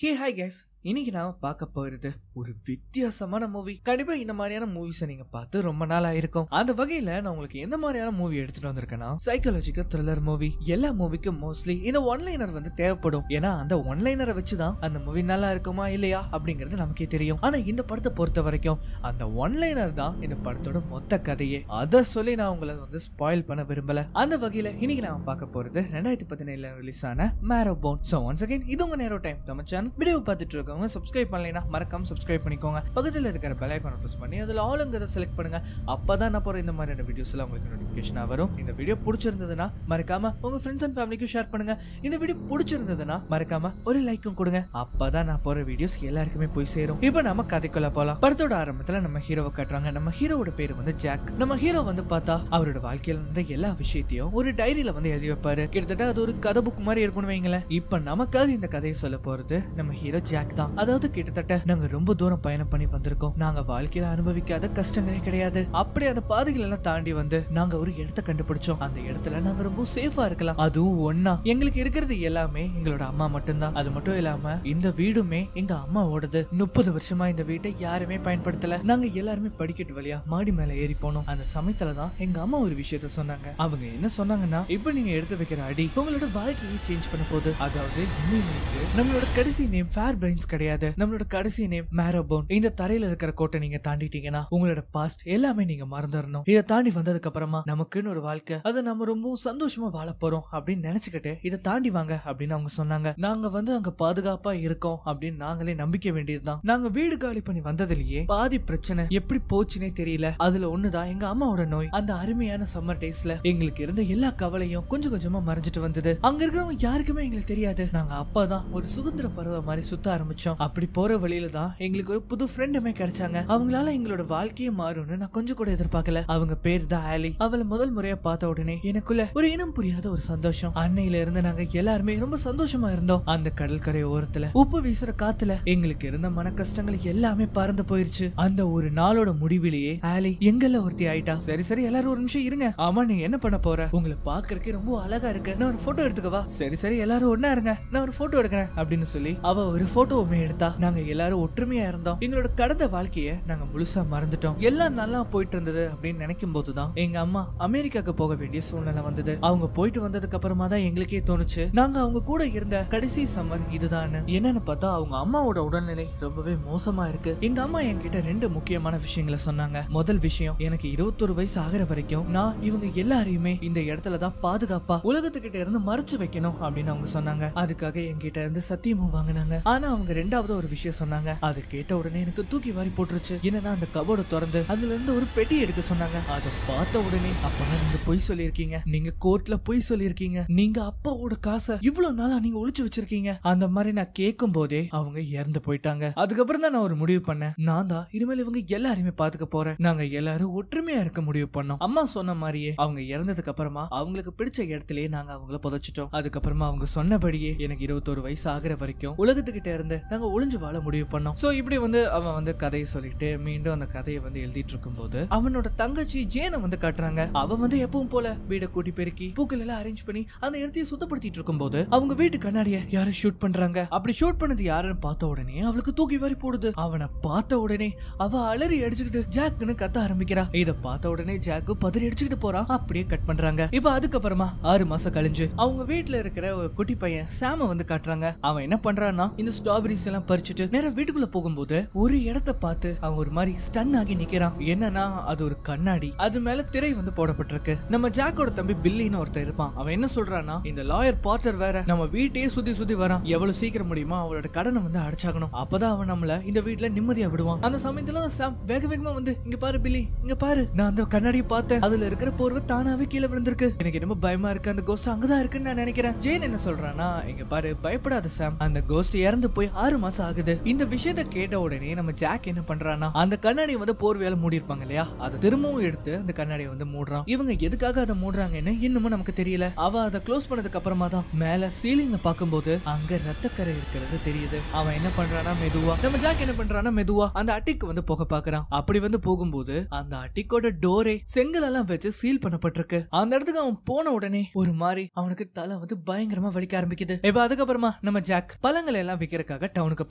Hey hi guys, இன்னைக்கு நாம பார்க்க போறது ஒரு வித்தியாசமான மூவி. கண்டிப்பா இந்த மாதிரியான மூவிஸை நீங்க பார்த்து ரொம்ப நாள் ஆயிருக்கும். அந்த வகையில நான் உங்களுக்கு எந்த மாதிரியான மூவி எடுத்துட்டு வந்திருக்கேன்னா, சைக்காலஜிக்கல் த்ரில்லர் மூவி. எல்லா மூவிக்கும் மோஸ்ட்லி இந்த ஒன்லைனர் தேவைப்படும். ஏன்னா அந்த ஒன்லைனரை வச்சுதான் அந்த மூவி நல்லா இருக்குமா இல்லையா அப்படிங்கிறது நமக்கே தெரியும். ஆனா இந்த படத்தை பொறுத்த வரைக்கும் அந்த ஒன்லைனர் தான் இந்த படத்தோட மொத்த கதையே. அதை சொல்லி நான் உங்களை ஸ்பாயில் பண்ண விரும்பல. அந்த வகையில இன்னைக்கு நாம பார்க்க போறது 2017 ரிலீஸ் ஆன மேரோபோன். சோ ஒன்ஸ் அகைன் இது உங்க நேரோ டைம். நம்ம சேனல் வீடியோ பார்த்துட்டு இருக்கவங்க சப்ஸ்கிரைப் பண்ணலைன்னா மறக்காம சப்ஸ்கிரைப் பண்ணிக்கோங்க. பக்கத்தில் இருக்கிற பெல் ஐகானை பிரஸ் பண்ணி அதுல ஆளுங்கிறத செலக்ட் பண்ணுங்க. அப்பதான் நான் போற இந்த மாதிரியான வீடியோஸ் எல்லாம் உங்களுக்கு நோட்டிபிகேஷனா வரும். இந்த வீடியோ பிடிச்சிருந்ததுன்னா மறக்காம உங்க ஃப்ரெண்ட்ஸ் அண்ட் ஃபேமிலிக்கு ஷேர் பண்ணுங்க. இந்த வீடியோ பிடிச்சிருந்ததுன்னா மறக்காம ஒரு லைக்கும் கொடுங்க. அப்பதான் நான் போற வீடியோஸ் எல்லாருக்குமே போய் சேரும். இப்போ நம்ம கதைக்குள்ள போலாம். படத்தோட ஆரம்பத்துல நம்ம ஹீரோவை காட்டுறாங்க. நம்ம ஹீரோவோட பேரு ஜாக். நம்ம ஹீரோ பார்த்தா அவரோட வாழ்க்கையில இருந்த எல்லா விஷயத்தையும் ஒரு டைரியில எழுதி வைப்பாரு. கிட்டத்தட்ட அது ஒரு கதை புக் மாதிரி இருக்கும்னு வைங்களேன். இப்ப நமக்காக இந்த கதையை சொல்ல போறது நம்ம ஹீரோ ஜாக் தான். அதாவது கிட்டத்தட்ட நாங்க ரொம்ப தூரம் பயணம் பண்ணி வந்திருக்கோம். நாங்க வாழ்க்கையில அனுபவிக்காத கஷ்டங்களே கிடையாது. அப்படி அந்த பாதைகள் எல்லாம் தாண்டி நாங்க ஒரு இடத்தை கண்டுபிடிச்சோம். அந்த இடத்துல நாங்க ரொம்ப சேஃபா இருக்கலாம். அதுவும் ஒன்னா எங்களுக்கு இருக்கிறது எல்லாமே எங்களோட அம்மா மட்டும்தான். அது மட்டும் இல்லாம இந்த வீடுமே எங்க அம்மாவோடது. 30 வருஷமா இந்த வீட்டை யாருமே பயன்படுத்தல. நாங்க எல்லாருமே படிக்கட்டு வழியா மாடி மேல ஏறி போனோம். அந்த சமயத்துலதான் எங்க அம்மா ஒரு விஷயத்த சொன்னாங்க. அவங்க என்ன சொன்னாங்கன்னா, இப்ப நீங்க எடுத்து வைக்கிற அடி உங்களோட வாழ்க்கையை சேஞ்ச் பண்ண போகுது. அதாவது இன்னையில இருக்கு நம்மளோட கடைசி நேம் ஃபேர் பிரைன்ஸ் கிடையாது. நம்மளோட கடைசி நேம் மேரோபோன். இந்த தரையில இருக்கிற கோட்டை நீங்க தாண்டிட்டீங்கன்னா உங்களோட பாஸ்ட் எல்லாமே நீங்க மறந்துடணும். இதை தாண்டி வந்ததுக்கு அப்புறமா நமக்குன்னு ஒரு வாழ்க்கை, அதை நம்ம ரொம்ப சந்தோஷமா வாழ போறோம் அப்படின்னு நினைச்சுக்கிட்டு இதை தாண்டி வாங்க அப்படின்னு அவங்க சொன்னாங்க. நாங்க அங்க பாதுகாப்பா இருக்கோம் அப்படின்னு நாங்களே நம்பிக்க வேண்டியதுதான். நாங்க வீடு காலி பண்ணி வந்ததுலயே பாதி பிரச்சனை எப்படி போச்சுன்னே தெரியல. அதுல ஒண்ணுதான் எங்க அம்மாவோட நோய். அந்த அருமையான சம்மர் டேஸ்ல எங்களுக்கு இருந்த எல்லா கவலையும் கொஞ்சம் கொஞ்சமா மறைஞ்சிட்டு வந்தது. அங்க இருக்கிறவங்க யாருக்குமே எங்களுக்கு தெரியாது. நாங்க அப்பதான் ஒரு சுதந்திர பறவை மாதிரி சுத்த ஆரம்பிச்சோம். அப்படி போற வழியில தான் எங்களுக்கு ஒரு புது ஃப்ரெண்டுமே கிடைச்சாங்க. அவங்களால எங்களோட வாழ்க்கையே மாறும்னு நான் கொஞ்சம் கூட எதிர்பார்க்கல. அவங்க பேர் தான் ஆலி. அவளை முதல் முறையா பார்த்த உடனே எனக்குள்ள ஒரு இனம் புரியாத ஒரு சந்தோஷம். அன்னையில இருந்து நாங்க எல்லாருமே ரொம்ப சந்தோஷமா இருந்தோம். அந்த கடற்கரை ஓரத்துல உப்பு வீசுற காத்துல எங்களுக்கு இருந்த மன கஷ்டங்கள் எல்லாமே பறந்து போயிருச்சு. அந்த ஒரு நாளோட முடிவிலேயே ஆலி எங்கெல்லாம் ஒருத்தி ஆயிட்டா. சரி சரி எல்லாரும் ஒரு நிமிஷம் இருங்க. ஆமா நீ என்ன பண்ண போற? உங்களை பாக்குறதுக்கே ரொம்ப அழகா இருக்கு. நான் ஒரு போட்டோ எடுத்துக்கவா? சரி சரி எல்லாரும் ஒன்னா இருங்க, நான் ஒரு போட்டோ எடுக்கிறேன் அப்படின்னு சொல்லி அவ ஒரு போட்டோவுமே எடுத்தா. நாங்க எல்லாரும் ஒற்றுமையா இருந்தோம். எங்களோட கடந்த வாழ்க்கைய நாங்க முழுசா மறந்துட்டோம். எல்லாம் நல்லா போயிட்டு இருந்தது அப்படின்னு நினைக்கும் போதுதான் எங்க அம்மா அமெரிக்காக்கு போக வேண்டிய சூழ்நிலை வந்தது. அவங்க போயிட்டு வந்ததுக்கு அப்புறமா தான் எங்களுக்கே தோணுச்சு நாங்க அவங்க கூட இருந்த கடைசி சம்மர் இதுதான். என்னன்னு பார்த்தா அவங்க அம்மாவோட உடல்நிலை ரொம்பவே மோசமா இருக்கு. எங்க அம்மா என்கிட்ட 2 முக்கியமான விஷயங்களை சொன்னாங்க. முதல் விஷயம், எனக்கு 21 வயசு ஆகிற வரைக்கும் நான் இவங்க எல்லாரையுமே இந்த இடத்துலதான் பாதுகாப்பா உலகத்துக்கிட்ட இருந்து மறைச்சு வைக்கணும் அப்படின்னு அவங்க சொன்னாங்க. அதுக்காக என்கிட்ட இருந்து சத்தியமும் வாங்கினாங்க. ஆனா அவங்க 2வது ஒரு விஷயம் சொன்னாங்க. அதை கேட்ட உடனே எனக்கு தூக்கி வாரி போட்டுருச்சு. என்னன்னா அந்த கபோர்டை திறந்து அதுல இருந்து ஒரு பெட்டி எடுக்க சொன்னாங்க. அதை பார்த்த உடனே அப்பதான் நீங்க பொய் சொல்லியிருக்கீங்க, நீங்க கோர்ட்ல பொய் சொல்லியிருக்கீங்க, நீங்க அப்பாவோட காசை இவ்வளவு நாளா நீங்க ஒளிச்சு வச்சிருக்கீங்க. அந்த மாதிரி நான் கேட்கும் போதே அவங்க இறந்து போயிட்டாங்க. அதுக்கப்புறம் தான் நான் ஒரு முடிவு பண்ணேன். நான் தான் இனிமேல் இவங்க எல்லாருமே பாத்துக்க போறேன். நாங்க எல்லாரும் ஒற்றுமையா இருக்க முடிவு பண்ணோம். அம்மா சொன்ன மாதிரியே அவங்க இறந்ததுக்கு அப்புறமா அவங்களுக்கு பிடிச்ச இடத்துலயே நாங்க அவங்கள புதைச்சிட்டோம். அதுக்கப்புறமா அவங்க சொன்னபடியே எனக்கு 21 வயசு ஆகிற வரைக்கும் உலகத்துக்கிட்ட இருந்து நாங்க ஒளிஞ்சு வாழ முடிவு பண்ணோம். சோ இப்படி அவன் கதையை சொல்லிட்டு மீண்டும் அந்த கதையை எழுதிட்டு இருக்கும் போது அவனோட தங்கச்சி ஜேனை காட்டுறாங்க. அவ எப்பவும் போல வீடை கூட்டி பெருக்கி பூக்கள் எல்லாம் அரேஞ்ச் பண்ணி அந்த இடத்தையே சுத்தப்படுத்திட்டு இருக்கும் போது அவங்க வீட்டு கண்ணாடிய யாரும் ஷூட் பண்றாங்க. அப்படி ஷூட் பண்ணது யாருன்னு பார்த்த உடனே அவளுக்கு தூக்கி வாரி போடுது. அவனை பார்த்த உடனே அவ அலறி அடிச்சுக்கிட்டு ஜாக்னு கத்த ஆரம்பிக்கிறா. இத பார்த்த உடனே ஜாக்கு பதறி அடிச்சுக்கிட்டு போறான். அப்படியே கட் பண்றாங்க. இப்ப அதுக்கப்புறமா 6 மாசம் கழிஞ்சு அவங்க வீட்டுல இருக்கிற ஒரு குட்டி பையன் சாம காட்டுறாங்க. அவன் என்ன பண்றான்னா இந்த ஸ்ட்ராபெரிஸ் எல்லாம் பறிச்சுட்டு நேரா வீட்டுக்குள்ள போகும்போது ஒரு இடத்தை பார்த்து அவன் ஒரு மாதிரி ஸ்டன் ஆகி நிக்கிறான். என்னன்னா அது ஒரு கண்ணாடி, அது மேல திரை போடப்பட்டிருக்கு. நம்ம ஜாக்கோட தம்பி பில்லின்னு ஒருத்தர் இருப்பான். அவன் என்ன சொல்றான்னா, இந்த லாயர் பாட்டர் வேற நம்ம வீட்டையே சுத்தி சுத்தி வரான். எவ்வளவு சீக்கிரம் முடியுமா அவளோட கடனை அடைச்சாகணும். அப்பதான் அவன் நம்மள இந்த வீட்டுல நிம்மதியா விடுவான். அந்த சமயத்துல சாம் வேக வேகமா இங்க பாரு பில்லி, இங்க பாரு, நான் அந்த கண்ணாடியை பார்த்தேன். அதுல இருக்கிற போர்வை தானாவே கீழே விழுந்திருக்கு. எனக்கு ரொம்ப பயமா இருக்கு. அந்த கோஸ்ட் அங்கதான் இருக்குன்னு நான் நினைக்கிறேன். ஜேன் என்ன சொல்றானா, இங்க பாரு பயப்படாத சாம், அந்த கோஸ்ட் இறந்து போய் 6 மாசம் ஆகுது. இந்த விஷயத்த கேட்ட உடனே நம்ம ஜாக் என்ன பண்றானா, அந்த கண்ணாடியை போர்வையால மூடி இருப்பாங்க இல்லையா, அதை திரும்பவும் எடுத்து அந்த கண்ணாடியை மூடுறான். இவங்க எதுக்காக அதை மூடுறாங்கன்னு இன்னமும் நமக்கு தெரியல. அவ அதை க்ளோஸ் பண்ணதுக்கு அப்புறமா தான் மேல சீலிங்க பாக்கும்போது அங்க ரத்தக்கரை இருக்கிறது தெரியுது. அவன் என்ன பண்றானா மெதுவா, நம்ம ஜாக் என்ன பண்றானா மெதுவா அந்த அட்டிக்கு போக பாக்குறான். அப்படி போகும்போது அந்த அட்டிக்கோட டோரே செங்கல் எல்லாம் வச்சு சீல் பண்ணப்பட்டிருக்கு. அந்த இடத்துக்கு அவன் போன உடனே ஒரு மாதிரி அவனுக்கு தலை பயங்கரமா வலிக்க ஆரம்பிக்குது. இப்ப அதுக்கப்புறமா நம்ம ஜாக் பழங்களை எல்லாம் விக்கிறதுக்காக டவுனுக்கு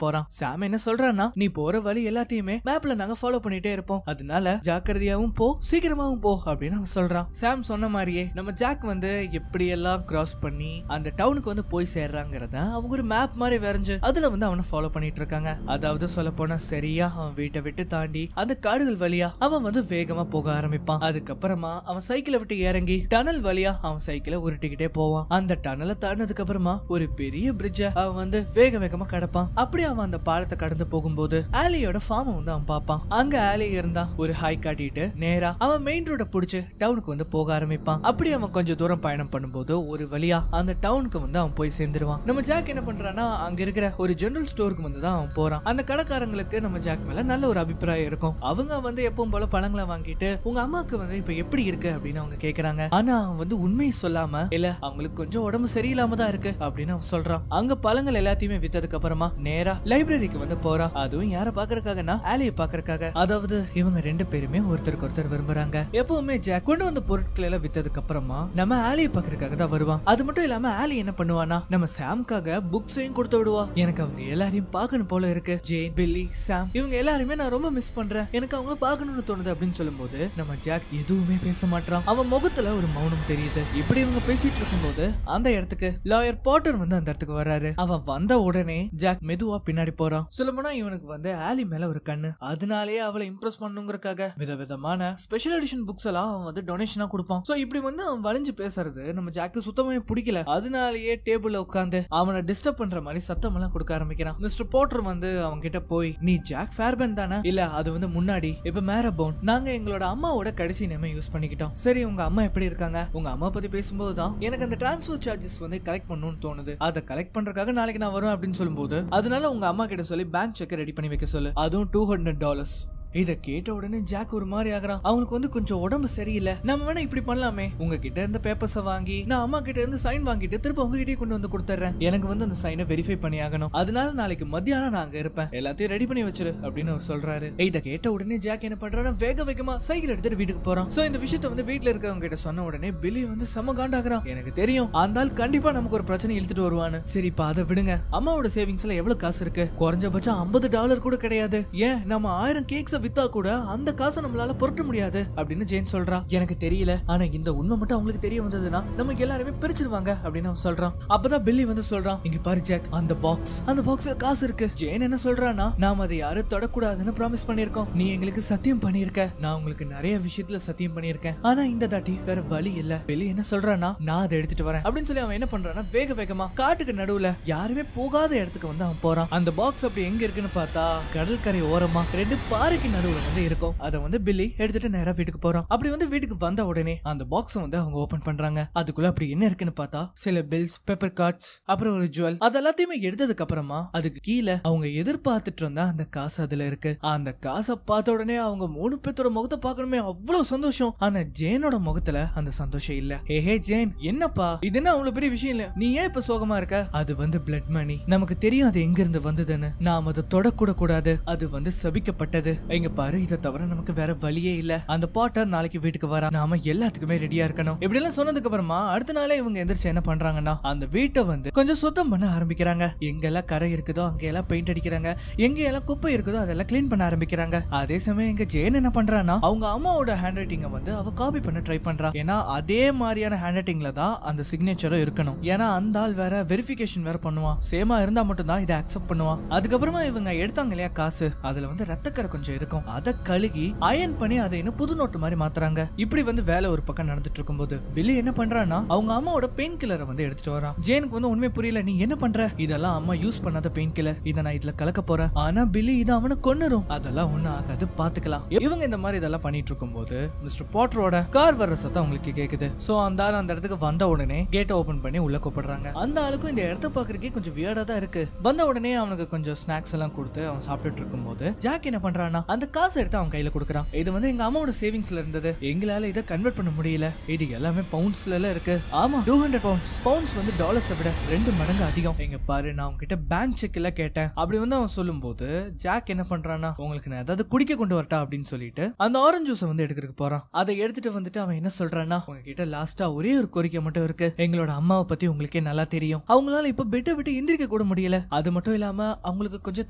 போறான். சாம் என்ன சொல்றான்னா, நீ போற வழி எல்லாத்தையுமே மேப்ல நாங்க ஃபாலோ பண்ணிட்டே இருப்போம், அதனால ஜாக்கிரதையாவும் போ, சீக்கிரமாவும் போ அப்படின்னு அவன் சொல்றான். சாம் சொன்ன மாதிரியே நம்ம ஜாக் வந்து எப்படி எல்லாம் கிராஸ் பண்ணி அந்த டவுனுக்கு வந்து போய் சேர்றாங்கிறத அவங்க ஒரு மேப் மாதிரி வரைஞ்சு அதுல வந்து அவனை ஃபாலோ பண்ணிட்டு இருக்காங்க. அதாவது சொல்ல போனா சரியா அவன் வீட்டை விட்டு தாண்டி அந்த காடுகள் வழியா அவன் வந்து வேகமா போக ஆரம்பிப்பான். அதுக்கப்புறமா அவன் சைக்கிளை விட்டு இறங்கி டனல் வழியா அவன் சைக்கிளை உருட்டிக்கிட்டே போவான். அந்த டனலை தாண்டினதுக்கு அப்புறமா ஒரு பெரிய பிரிட்ஜ அவன் வந்து வேக வேகமா கடப்பான். அப்படி அவன் அந்த பாலத்தை கடந்து போகும்போது ஆலியோட ஃபார்ம் வந்து அவன் பார்ப்பான். அங்க ஆலி இருந்தா ஒரு ஹாய் காட்டிட்டு நேரா அவன் மெயின் ரோட புடிச்சு டவுனுக்கு வந்து போக ஆரம்பிப்பான். அப்படி அவன் கொஞ்சம் தூரம் பயணம் பண்ணும்போது ஒரு வழியா அந்த டவுனுக்கு வந்து அவன் போய் சேர்ந்துருவான். நம்ம ஜாக் என்ன பண்றான்னா, அங்க இருக்கிற ஒரு ஜெனரல் ஸ்டோருக்கு வந்து தான் அவன் போறான். அந்த கடைக்காரங்களுக்கு நம்ம ஜாக் மேல நல்ல ஒரு அபிப்பிராயம் இருக்கும். அவங்க வந்து எப்பவும் போல பழங்களை வாங்கிட்டு உங்க அம்மாக்கு வந்து இப்ப எப்படி இருக்கு அப்படின்னு அவங்க கேக்குறாங்க. ஆனா அவன் வந்து உண்மையை சொல்லாம, இல்ல அவங்களுக்கு கொஞ்சம் உடம்பு சரியில்லாம தான் இருக்கு அப்படின்னு அவன் சொல்றான். அங்க பழங்கள் எல்லாத்தையுமே வித்ததுக்கு அப்புறமா நேரா லைப்ரரிக்கு வந்து போறான். அதுவும் யார பாக்குறதுக்காகனா ஆலியை பாக்குறதுக்காக. அதாவது இவங்க ரெண்டு பேருமே ஒருத்தருக்கு ஒருத்தர் விரும்புறாங்க. எப்பவுமே ஜாக் கொண்டு வந்த பொருட்கள் எல்லாம் வித்ததுக்கு அப்புறமா நம்ம ஆலியை பாக்குறதுக்காக தான் வருவான். அது மட்டும் இல்லாம ஆலி என்ன பண்ணுவானா, நம்ம சாம்காக புக்ஸையும் கொடுத்து விடுவா. எனக்கு அவங்க எல்லாரையும் பார்க்கணும் போல இருக்கு. ஜேன், பில்லி, சாம் இவங்க எல்லாருமே நான் ரொம்ப மிஸ் பண்றேன், எனக்கு அவங்க பார்க்கணும்னு தோணுது அப்படின்னு சொல்லும்போது நம்ம ஜாக் எதுவுமே பேச மாட்டான். அவன் முகத்துல ஒரு மௌனம் தெரியுது. இப்படி இவங்க பேசிட்டு இருக்கும்போது அந்த இடத்துக்கு லாயர் பாட்டர் வந்து அந்த இடத்துக்கு வர்றாரு. அவன் வந்த உடனே ஜாக் மெதுவா பின்னாடி போறான். சொல்லப்போனா இவனுக்கு வந்து ஆலி மேல ஒரு கண்ணு. அதனாலேயே அவளை இம்ப்ரெஸ் பண்ணுங்கிறதுக்காக விதவிதமான ஸ்பெஷல் எடிஷன் புக்ஸ் எல்லாம் அவன் வந்து டொனேஷனா கொடுப்பான். சோ இப்படி வந்து அவன் வளைஞ்சு பேசுறது நம்ம ஜாக்கு சுத்தமே பிடிக்கல. அதனாலேயே டேபிள்ல உட்கார்ந்து அவனை டிஸ்டர்ப் பண்ற மாதிரி சத்தம் எல்லாம் கொடுக்க ஆரம்பிக்கிறான். மிஸ்டர் போட்டர் வந்து அவங்க கிட்ட போய், நீ ஜாக் ஃபேர்பன் தானே? இல்ல, அது வந்து முன்னாடி, இப்ப மேரபோன். நாங்க எங்களோட அம்மாவோட கடைசி நேமை யூஸ் பண்ணிக்கிட்டோம். சரி, உங்க அம்மா எப்படி இருக்காங்க? உங்க அம்மா பத்தி பேசும்போதுதான் எனக்கு அந்த டிரான்ஸ்ஃபர் சார்ஜஸ் வந்து கலெக்ட் பண்ணணும்னு தோணுது. அதை கலெக்ட் பண்றதுக்காக நாளைக்கு நான் வரும் அப்படின்னு சொல்லும்போது, அதனால உங்க அம்மா கிட்ட சொல்லி பேங்க் செக் ரெடி பண்ணி வைக்க சொல்லு, அதுவும் $200. இத கேட்ட உடனே ஜாக் ஒரு மாதிரி ஆகுறான். அவனுக்கு வந்து கொஞ்சம் உடம்பு சரியில்லை. நம்ம வேணா இப்படி பண்ணலாமே, உங்ககிட்ட இருந்த பேப்பர்ஸை வாங்கி நான் அம்மா கிட்ட இருந்து சைன் வாங்கிட்டு திரும்ப உங்ககிட்டயே கொண்டு வந்து கொடுத்துறேன். எனக்கு வந்து அந்த சைனை வெரிஃபை பண்ணி ஆகணும். அதனால நாளைக்கு மத்தியானம் நான் அங்க இருப்பேன், எல்லாத்தையும் ரெடி பண்ணி வச்சிரு அப்படின்னு அவர் சொல்றாரு. இத கேட்ட உடனே ஜாக் என்ன பண்றாரு, வேக வேகமா சைக்கிள் எடுத்துட்டு வீட்டுக்கு போறான். சோ இந்த விஷயத்த வந்து வீட்டுல இருக்கவங்க கிட்ட சொன்ன உடனே பில்லி வந்து செம காண்டாகிறான். எனக்கு தெரியும் அந்த ஆள் கண்டிப்பா நமக்கு ஒரு பிரச்சனை இழுத்துட்டு வருவான்னு. சரிப்பா அதை விடுங்க, அம்மாவோட சேவிங்ஸ்ல எவ்வளவு காசு இருக்கு? குறைஞ்சபட்சம் $50 கூட கிடையாது. ஏன் நம்ம 1000 கேக்ஸ வித்தா கூட அந்த காசை நம்மளால புரட்ட முடியாது அப்படின்னு ஜேன் சொல்றா. எனக்கு தெரியல, ஆனா இந்த உண்மை மட்டும் அவங்களுக்கு தெரிய வந்ததுன்னா நம்ம எல்லாருமே பிரிச்சிருவாங்க அப்படின்னு அவன் சொல்றான். அப்பதான் பில்லி வந்து சொல்றான், இங்க பாரு ஜாக், அந்த பாக்ஸ்ல காசு இருக்கு. ஜேன் என்ன சொல்றான்னா, நாம அதை யாரும் தொடக்கூடாதுன்னு ப்ராமிஸ் பண்ணிருக்கோம். நீ எங்களுக்கு சத்தியம் பண்ணிருக்க, நான் உங்களுக்கு நிறைய விஷயத்துல சத்தியம் பண்ணிருக்கேன். ஆனா இந்த தாட்டி வேற வழி இல்ல. பில்லி என்ன சொல்றான்னா, நான் அதை எடுத்துட்டு வரேன் அப்படின்னு சொல்லி அவன் என்ன பண்றான்னா, வேக வேகமா காட்டுக்கு நடுவுல யாருமே போகாத இடத்துக்கு வந்து அவன் போறான். அந்த பாக்ஸ் அப்படி எங்க இருக்குன்னு பார்த்தா கடற்கரை ஓரமா 2 பாறைக்கு நடுவுல வந்து இருக்கும். அத வந்து பில்லி எடுத்துட்டு நேரா வீட்டுக்கு போறான். அப்படி வந்து வீட்டுக்கு வந்த உடனே அந்த பாக்ஸ் வந்து அவங்க ஓபன் பண்றாங்க. அதுக்குள்ள அப்படி என்ன இருக்குன்னு பார்த்தா சில பில்ஸ், பேப்பர் கார்ட்ஸ், அப்புறம் ஒரு ஜுவல். அது எல்லாத்தையுமே எடுத்ததுக்கு அப்புறமா அதுக்கு கீழே அவங்க எதிர்பார்த்துட்டு இருந்தா அந்த காசு அதுல இருக்கு. அந்த காசை பார்த்த உடனே அவங்க 3 பேத்தோட முகத்தை பார்க்கணுமே அவ்வளவு சந்தோஷம். ஆனா ஜேனோட முகத்துல அந்த சந்தோஷம் இல்ல. ஹே ஜேன், என்னப்பா இது என்ன அவ்வளவு பெரிய விஷயம் இல்ல, நீ ஏன் இப்ப சோகமா இருக்க? அது வந்து பிளட் மணி, நமக்கு தெரியும் அது எங்க இருந்து வந்ததுன்னு. நாம அதை தொடக்கூட கூடாது, அது வந்து சபிக்கப்பட்டது. இங்க பாரு, இதை தவிர நமக்கு வேற வழியே இல்ல. அந்த பாட்டர் நாளைக்கு வீட்டுக்கு வரா, நாம எல்லாத்துக்குமே ரெடியா இருக்கணும். இப்படி எல்லாம் சொன்னதுக்கு அப்புறமா அடுத்த நாளே இவங்க எந்திரிச்சு என்ன பண்றாங்கன்னா, அந்த வீட்டை வந்து கொஞ்சம் சுத்தம் பண்ண ஆரம்பிக்கிறாங்க. எங்கெல்லாம் கரை இருக்குதோ அங்க எல்லாம் பெயிண்ட் அடிக்கிறாங்க, எங்க எல்லாம் குப்பை இருக்குதோ அதெல்லாம் கிளீன் பண்ண ஆரம்பிக்கிறாங்க. அதே சமயம் எங்க ஜேன் என்ன பண்றான்னா, அவங்க அம்மாவோட ஹேண்ட் ரைட்டிங்க வந்து அவ காப்பி பண்ண ட்ரை பண்றா. ஏன்னா அதே மாதிரியான ஹேண்ட் ரைட்டிங்ல தான் அந்த சிக்னேச்சரும் இருக்கணும். ஏன்னா அந்த ஆள் வேற வெரிஃபிகேஷன் வேற பண்ணுவான். சேமா இருந்தா மட்டும் தான் இதை அக்செப்ட் பண்ணுவான். அதுக்கப்புறமா இவங்க எடுத்தாங்க இல்லையா காசு, அதுல வந்து ரத்தக்கரை கொஞ்சம் இருக்கும். அதை கழுகி அயன் பண்ணி அதை இன்னும் புது நோட்டு மாதிரி மாத்துறாங்க. இப்படி வந்து வேலை ஒரு பக்கம் நடந்துட்டு இருக்கும்போது பில்லி என்ன பண்றான்னா, அவங்க அம்மாவோட பெயின் கில்லரை வந்து எடுத்துட்டு வரான். ஜேனுக்கு வந்து உண்மை புரியல, நீ என்ன பண்ற? இதெல்லாம் அம்மா யூஸ் பண்ணாத பெயின் கில்லர், இதை நான் இதுல கலக்க போறேன். ஆனா பில்லி இதை அவனை கொன்னுரும். அதெல்லாம் ஒண்ணும் ஆகாது, பாத்துக்கலாம். இவங்க இந்த மாதிரி இதெல்லாம் பண்ணிட்டு இருக்கும்போது மிஸ்டர் பாட்டரோட கார் வர்ற சத்தம் அவங்களுக்கு கேக்குது. சோ அந்த ஆள் அந்த இடத்துக்கு வந்த உடனே கேட்டை ஓபன் பண்ணி உள்ள கூப்பிடுறாங்க. அந்த ஆளுக்கும் இந்த இடத்த பாக்குறதுக்கே கொஞ்சம் வியர்டா தான் இருக்கு. வந்த உடனே அவனுக்கு கொஞ்சம் ஸ்நாக்ஸ் எல்லாம் கொடுத்து அவன் சாப்பிட்டுட்டு இருக்கும்போது ஜாக் என்ன பண்றான்னா, அந்த காசை எடுத்து அவன் கையில கொடுக்குறான். இது வந்து எங்க அம்மாவோட சேவிங்ஸ்ல இருந்தது, எங்களால இதை கன்வெர்ட் பண்ண முடியல, இது எல்லாமே பவுண்ட்ஸ்ல இருக்கு. ஆமா 200 பவுண்ட்ஸ். பவுண்ட்ஸ் வந்து டாலர்ஸை விட 2 மடங்கு அதிகம். எங்க பாரு நான் உங்ககிட்ட பேங்க் செக் எல்லாம் கேட்டேன். அப்படி வந்து அவன் சொல்லும் போது ஜாக் என்ன பண்றானா, உங்களுக்கு நான் ஏதாவது குடிக்க கொண்டு வரட்டா அப்படின்னு சொல்லிட்டு அந்த ஆரஞ்சு ஜூஸை வந்து எடுக்கிறதுக்கு போறான். அதை எடுத்துட்டு வந்துட்டு அவன் என்ன சொல்றான்னா, உங்ககிட்ட லாஸ்டா ஒரே ஒரு கோரிக்கை மட்டும் இருக்கு. எங்களோட அம்மாவை பத்தி உங்களுக்கே நல்லா தெரியும், அவங்களால இப்ப பெட்டை விட்டு எந்திரிக்க கூட முடியல. அது மட்டும் இல்லாம அவங்களுக்கு கொஞ்சம்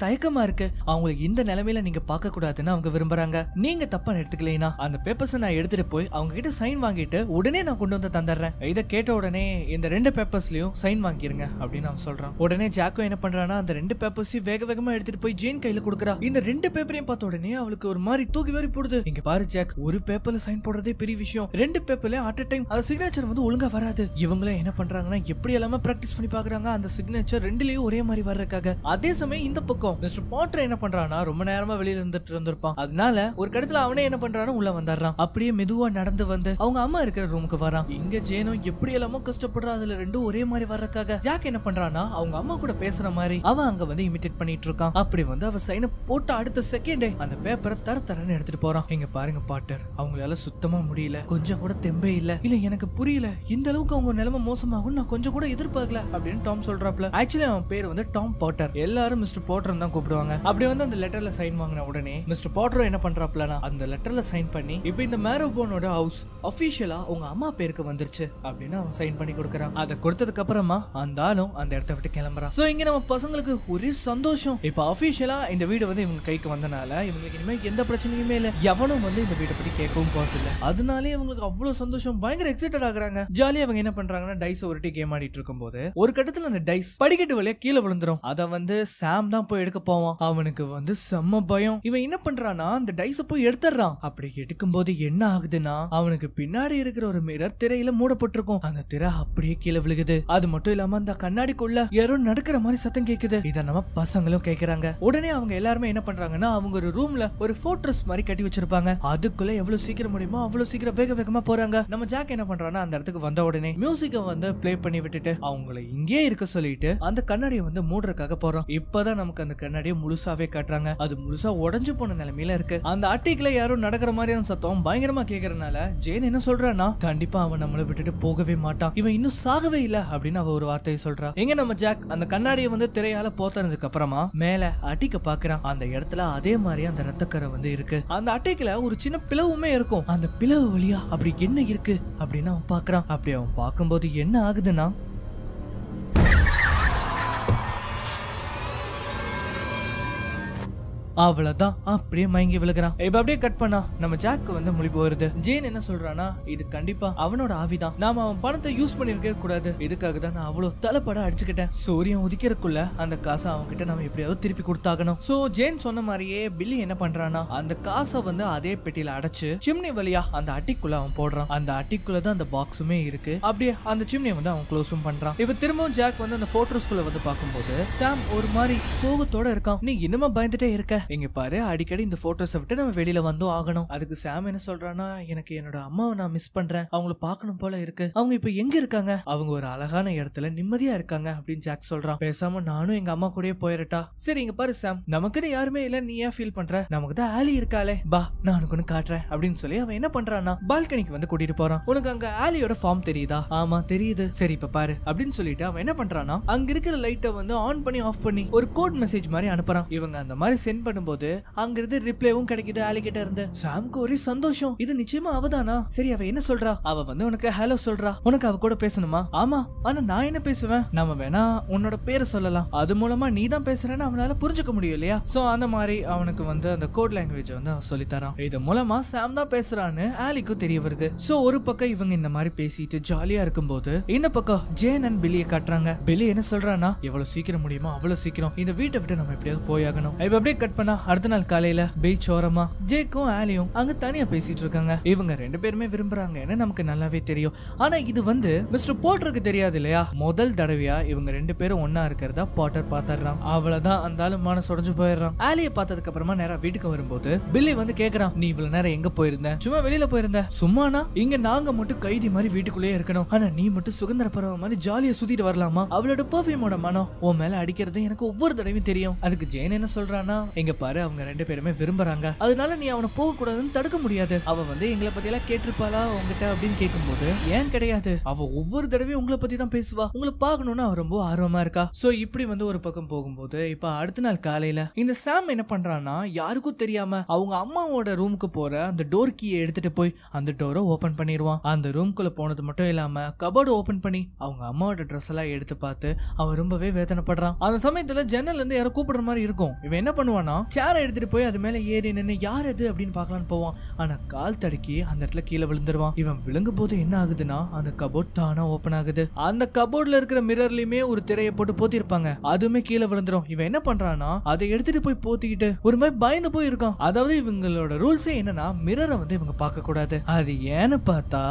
தயக்கமா இருக்கு. அவங்களுக்கு இந்த நிலைமையில நீங்க பார்க்க கூடாதுன்னு அவங்க விரும்புறாங்க. நீங்க தப்பா எடுத்துக்கலைனா அந்த பேப்பர்ஸ் நான் எடுத்துட்டு போய் அவங்க கிட்ட சைன் வாங்கிட்டு உடனே நான் கொண்டு வந்து தந்துடுறேன். இதை கேட்ட உடனே இந்த 2 பேப்பர்ஸ்லயும் சைன் வாங்கிருங்க அப்படின்னு அவன் சொல்றான். உடனே ஜாக்கோ என்ன பண்றானா, அந்த 2 பேப்பர்ஸையும் வேக வேகமா எடுத்துட்டு போய் ஜேன் கையில கொடுக்குறா. இந்த 2 பேப்பரையும் பார்த்த உடனே அவளுக்கு ஒரு மாதிரி தூக்கி வாரி போடுது. இங்க பாரு ஜாக், ஒரு பேப்பர்ல சைன் போடுறதே பெரிய விஷயம், 2 பேப்பர்ல அட் அ டைம் அந்த சிக்னேச்சர் வந்து ஒழுங்கா வராது. இவங்கள என்ன பண்றாங்கன்னா எப்படி எல்லாமே பிராக்டிஸ் பண்ணி பாக்குறாங்க அந்த சிக்னேச்சர் 2லயும் ஒரே மாதிரி வர்றதுக்காக. அதே சமயம் இந்த பக்கம் மிஸ்டர் பாட்டர் என்ன பண்றானா, ரொம்ப நேரமா வெளியில இருந்துட்டு இருந்திருப்பான். அதனால ஒரு கடத்துல அவனே என்ன பண்றானா உள்ள வந்துடுறான். அப்படியே மெதுவா நடந்து வந்து அவங்க அம்மா இருக்கிற ரூமுக்கு வரான். இங்க ஜேனும் எப்படி எல்லாமோ கஷ்டப்படுறா, அதுல 2 ஒரே மாதிரி வர்றதுக்காக. ஜாக் என்ன பண்றானா அவங்க அம்மா கூட பேசுற மாதிரி அவன் அங்க வந்து இமிட்டேட் பண்ணிட்டு இருக்கான். அப்படி வந்து அவ சைனை போட்ட அடுத்த செகண்டே அந்த பேப்பரை தரன்னு எடுத்துட்டு போறான். இங்க பாருங்க பாட்டர், அவங்களால சுத்தமா முடியல, கொஞ்சம் கூட தெம்பே இல்ல. இல்ல எனக்கு புரியல, இந்த அளவுக்கு அவங்க நிலைமை மோசமாகும் நான் கொஞ்சம் கூட எதிர்பார்க்கல அப்படின்னு டாம் சொல்றாப்ல. ஆக்சுவலி அவன் பேர் வந்து டாம் பாட்டர், எல்லாரும் மிஸ்டர் பாட்டர் தான் கூப்பிடுவாங்க. அப்படி வந்து அந்த லெட்டர்ல சைன் வாங்கின உடனே மிஸ்டர் பாட்டர் என்ன பண்றாப்லனா அந்த லெட்டர்ல சைன் பண்ணி இப்ப இந்த மேரோபோனோட ஹவுஸ் அபிஷியலா உங்க அம்மா பேருக்கு வந்துருச்சு அப்படின்னு அவன் சைன் பண்ணி கொடுக்கறான். அதை கொடுத்ததுக்கு அப்புறமா அந்த ஆளும் அந்த இடத்த விட்டு கிளம்புறான். சோ இங்க நம்ம பசங்களுக்கு ஒரே சந்தோஷம். இப்ப அபிஷியலா இந்த வீடு வந்து இவங்க கைக்கு வந்தனால இவங்களுக்கு இனிமே எந்த பிரச்சனையுமே இல்ல, எவனும் வந்து இந்த வீட்டை பத்தி கேட்கவும் போறது இல்ல. அதனாலே இவங்களுக்கு அவ்வளவு சந்தோஷம், பயங்கர எக்ஸைட்டட் ஆகுறாங்க. ஜாலியா அவங்க என்ன பண்றாங்கன்னா டைஸ் ஒருட்டி கேம் ஆடிட்டு இருக்கும் போது ஒரு கட்டத்துல அந்த டைஸ் படிக்கட்டு வழியா கீழே விழுந்துரும். அத வந்து சாம் தான் போய் எடுக்க போவான். அவனுக்கு வந்து செம்ம பயம். இவன் என்ன பண்றானா அந்த டைஸ போய் எடுத்துறான். அப்படி எடுக்கும் போது என்ன ஆகுதுன்னா அவனுக்கு பின்னாடி இருக்கிற ஒரு மிரர் திரையில மூடப்பட்டிருக்கும். அந்த திரை அப்படியே கீழே விழுகுது. அது மட்டும் இல்லாம அந்த கண்ணாடிக்குள்ள யாரோ நடக்கிற மாதிரி சத்தம் கேக்குது. இத நம்ம பசங்களும் கேக்குறாங்க. உடனே அவங்க எல்லாருமே என்ன பண்றாங்கன்னா அவங்க ஒரு ரூம்ல ஒரு ஃபோர்ட்ரஸ் மாதிரி கட்டி வச்சிருப்பாங்க. அதுக்குள்ள எவ்வளவு சீக்கிரம் முடியுமோ அவ்வளவு சீக்கிரம் வேக வேகமா போறாங்க. நம்ம ஜாக் என்ன பண்றான்னா அந்த இடத்துக்கு வந்த உடனே மியூசிக்கை வந்து பிளே பண்ணி விட்டுட்டு அவங்களை இங்கே இருக்க சொல்லிட்டு அந்த கண்ணாடியை வந்து மூடுறதுக்காக போறோம். இப்பதான் நமக்கு அந்த கண்ணாடியை முழுசாவே காட்டுறாங்க. அது முழுசா உடைஞ்சு போன நிலைமையில இருக்கு. அந்த அட்டிக்குள்ள யாரும் நடக்கிற மாதிரியான சத்தம் பயங்கரமா கேக்குறதுனால ஜேன் என்ன சொல்றான்னா கண்டிப்பா அவன் நம்மளை விட்டுட்டு போகவே மாட்டான், இவன் இன்னும் சாகவே இல்ல அப்படின்னு அவ ஒரு வார்த்தையை சொல்றா. எங்க நம்ம ஜாக் அந்த கண்ணாடியை வந்து திரையால போத்தனதுக்கு அப்புறமா மேல அட்டிக்க பாக்குறான். அந்த இடத்துல அதே மாதிரி அந்த ரத்தக்கரை வந்து இருக்கு. அந்த அட்டைக்குல ஒரு சின்ன பிளவுமே இருக்கும். அந்த பிளவு வழியா அப்படி என்ன இருக்கு அப்படின்னு அவன் பாக்குறான். அப்படி அவன் பார்க்கும்போது என்ன ஆகுதுன்னா அவ்வளவுதான், அப்படியே மயங்கி விழுகிறான். இப்ப அப்படியே கட் பண்ணா நம்ம ஜாக்கு வந்து முழிப்பு வருது. ஜேன் என்ன சொல்றானா இது கண்டிப்பா அவனோட ஆவிதான், நாம அவன் பணத்தை யூஸ் பண்ணிருக்க கூடாது, இதுக்காக தான் நான் அவ்வளவு தலைப்பட அடிச்சுக்கிட்டேன். சூரியன் உதிக்கிறதுக்குள்ள அந்த காசை அவங்க கிட்ட நம்ம எப்படியாவது திருப்பி கொடுத்தாகணும். சோ ஜேன் சொன்ன மாதிரியே பில்லி என்ன பண்றானா அந்த காசை வந்து அதே பெட்டியில அடைச்சு சிம்னி வழியா அந்த அட்டிக்குள்ள அவன் போடுறான். அந்த அட்டிக்குள்ளதான் அந்த பாக்ஸுமே இருக்கு. அப்படியே அந்த சிம்னியை வந்து அவன் க்ளோஸும் பண்றான். இப்ப திரும்பவும் ஜாக் வந்து அந்த போட்டோஸ்குள்ள வந்து பார்க்கும்போது சாம் ஒரு மாதிரி சோகத்தோட இருக்கான். நீ இன்னுமா பயந்துட்டே இருக்க, இங்க பாரு அடிக்கடி இந்த போட்டோஸை விட்டு நம்ம வெளியில வந்தும் ஆகணும். அதுக்கு சாம் என்ன சொல்றானா எனக்கு என்னோட அம்மாவை நான் மிஸ் பண்றேன், அவங்கள பார்க்கணும் போல இருக்கு, அவங்க இப்ப எங்க இருக்காங்க, அவங்க ஒரு அழகான இடத்துல நிம்மதியா இருக்காங்க அப்படின்னு ஜாக் சொல்றான். பேசாம நானும் எங்க அம்மா கூடயே போயிரட்டா. சரி இங்க பாரு சாம், நமக்குன்னு யாருமே இல்ல, நீ ஏன் ஃபீல் பண்ற, நமக்கு தான் ஆலி இருக்காளே, பா நான் உனக்கு ஒன்னு காட்டுறேன் அப்படின்னு சொல்லி அவன் என்ன பண்றான்னா பால்கனிக்கு வந்து கூட்டிட்டு போறான். உனக்கு அங்க ஆலியோட ஃபார்ம் தெரியுதா? ஆமா தெரியுது. சரி இப்ப பாரு அப்படின்னு சொல்லிட்டு அவன் என்ன பண்றான்னா அங்க இருக்கிற லைட்டை வந்து ஆன் பண்ணி ஆஃப் பண்ணி ஒரு கோட் மெசேஜ் மாதிரி அனுப்புறான். இவங்க அந்த மாதிரி சென்ட் பண்ணும்போது அங்கிருந்து ரிப்ளைவும் கிடைக்குது ஆலி கிட்ட இருந்து. சாம்க்கு ஒரே சந்தோஷம், இது நிச்சயமா அவதானா. சரி அவ என்ன சொல்றா, அவ வந்து உனக்கு ஹலோ சொல்றா, உனக்கு அவ கூட பேசணுமா? ஆமா, ஆனா நான் என்ன பேசுவேன், நம்ம வேணா உன்னோட பேரை சொல்லலாம், அது மூலமா நீ தான் பேசுறேன்னு அவனால புரிஞ்சுக்க முடியும் இல்லையா? சோ அந்த மாதிரி அவனுக்கு வந்து அந்த கோட் லாங்குவேஜ் வந்து அவன் சொல்லி தரான். இது மூலமா சாம் தான் பேசுறான்னு ஆலிக்கும் தெரிய வருது. சோ ஒரு பக்கம் இவங்க இந்த மாதிரி பேசிட்டு ஜாலியா இருக்கும்போது இந்த பக்கம் ஜேன் அண்ட் பில்லியை காட்டுறாங்க. பில்லி என்ன சொல்றானா எவ்வளவு சீக்கிரம் முடியுமோ அவ்வளவு சீக்கிரம் இந்த வீட்டை விட்டு நம்ம எப்படியாவது போயாகணும். இப்ப அப்படியே கட் பண்ணா அடுத்த நாள் காலையில பீச் ஓரமா ஜேக்கும் ஆலியும் அங்க தனியா பேசிட்டு இருக்காங்க. இவங்க 2 பேருமே விரும்புறாங்கன்னு நமக்கு நல்லாவே தெரியும். ஆனா இது வந்து மிஸ்டர் போட்டருக்கு தெரியாது இல்லையா? முதல் தடவையா இவங்க 2 பேரும் ஒன்னா இருக்கிறதா பாட்டர் பாத்துறான். அவ்வளவுதான் அந்த ஆளு மனசு உடைஞ்சு போயிடுறான். ஆலியை பார்த்ததுக்கு அப்புறமா நேரா வீட்டுக்கு வரும்போது பில்லி வந்து கேக்குறான், நீ இவ்வளவு நேரம் எங்க போயிருந்த? சும்மா வெளியில போயிருந்த. சும்மானா இங்க நாங்க மட்டும் கைதி மாதிரி வீட்டுக்குள்ளேயே இருக்கணும், ஆனா நீ மட்டும் சுதந்திர பறவை மாதிரி ஜாலியா சுத்திட்டு வரலாமா? அவளோட பெர்ஃபியூமோட மனம் உன் மேல அடிக்கிறது எனக்கு ஒவ்வொரு தடவையும் தெரியும். அதுக்கு ஜேன் என்ன சொல்றானா, எங்க பாரு அவங்க 2 பேருமே விரும்புறாங்க, அதனால நீ அவனை போக கூடாதுன்னு தடுக்க முடியாது. அவ வந்து எங்களை பத்தி எல்லாம் கேட்டிருப்பாளா உங்ககிட்ட அப்படின்னு கேட்கும்போது, ஏன் கிடையாது, அவ ஒவ்வொரு தடவையும் உங்களை பத்தி தான் பேசுவா, உங்களை பாக்கணும்னு அவ ரொம்ப ஆர்வமா இருக்கா. சோ இப்படி வந்து ஒரு பக்கம் போகும்போது இப்ப அடுத்த நாள் காலையில இந்த சாம் என்ன பண்றான்னா, யாருக்கும் தெரியாம அவங்க அம்மாவோட ரூமுக்கு போற அந்த டோர் கீயை எடுத்துட்டு போய் அந்த டோரை ஓபன் பண்ணிடுவான். அந்த ரூம்குள்ள போனது மட்டும் இல்லாம கபோர்டு ஓபன் பண்ணி அவங்க அம்மாவோட ட்ரெஸ் எல்லாம் எடுத்து பார்த்து அவன் ரொம்பவே வேதனைப்படுறான். அந்த சமயத்துல ஜன்னல்ல இருந்து யாரோ கூப்பிடுற மாதிரி இருக்கும். இவன் என்ன பண்ணுவானா, சேரை எடுத்துட்டு போய் அது மேல ஏறி நின்று யார் அது அப்படின்னு பாக்கலான்னு போவான். ஆனா கால் தடுக்கி அந்த இடத்துல கீழே விழுந்துருவான். இவன் விழுங்கும் போது என்ன ஆகுதுன்னா, அந்த கபோர்ட் தானா ஓபன் ஆகுது. அந்த கபோர்ட்ல இருக்கிற மிரர்லயுமே ஒரு திரையை போட்டு போத்தி இருப்பாங்க, அதுவுமே கீழே விழுந்துரும். இவன் என்ன பண்றான்னா, அதை எடுத்துட்டு போய் போத்திக்கிட்டு ஒரு மாதிரி பயந்து போய் இருக்கான். அதாவது இவங்களோட ரூல்ஸே என்னன்னா, மிரரை வந்து இவங்க பார்க்க கூடாது. அது ஏன்னு பார்த்தா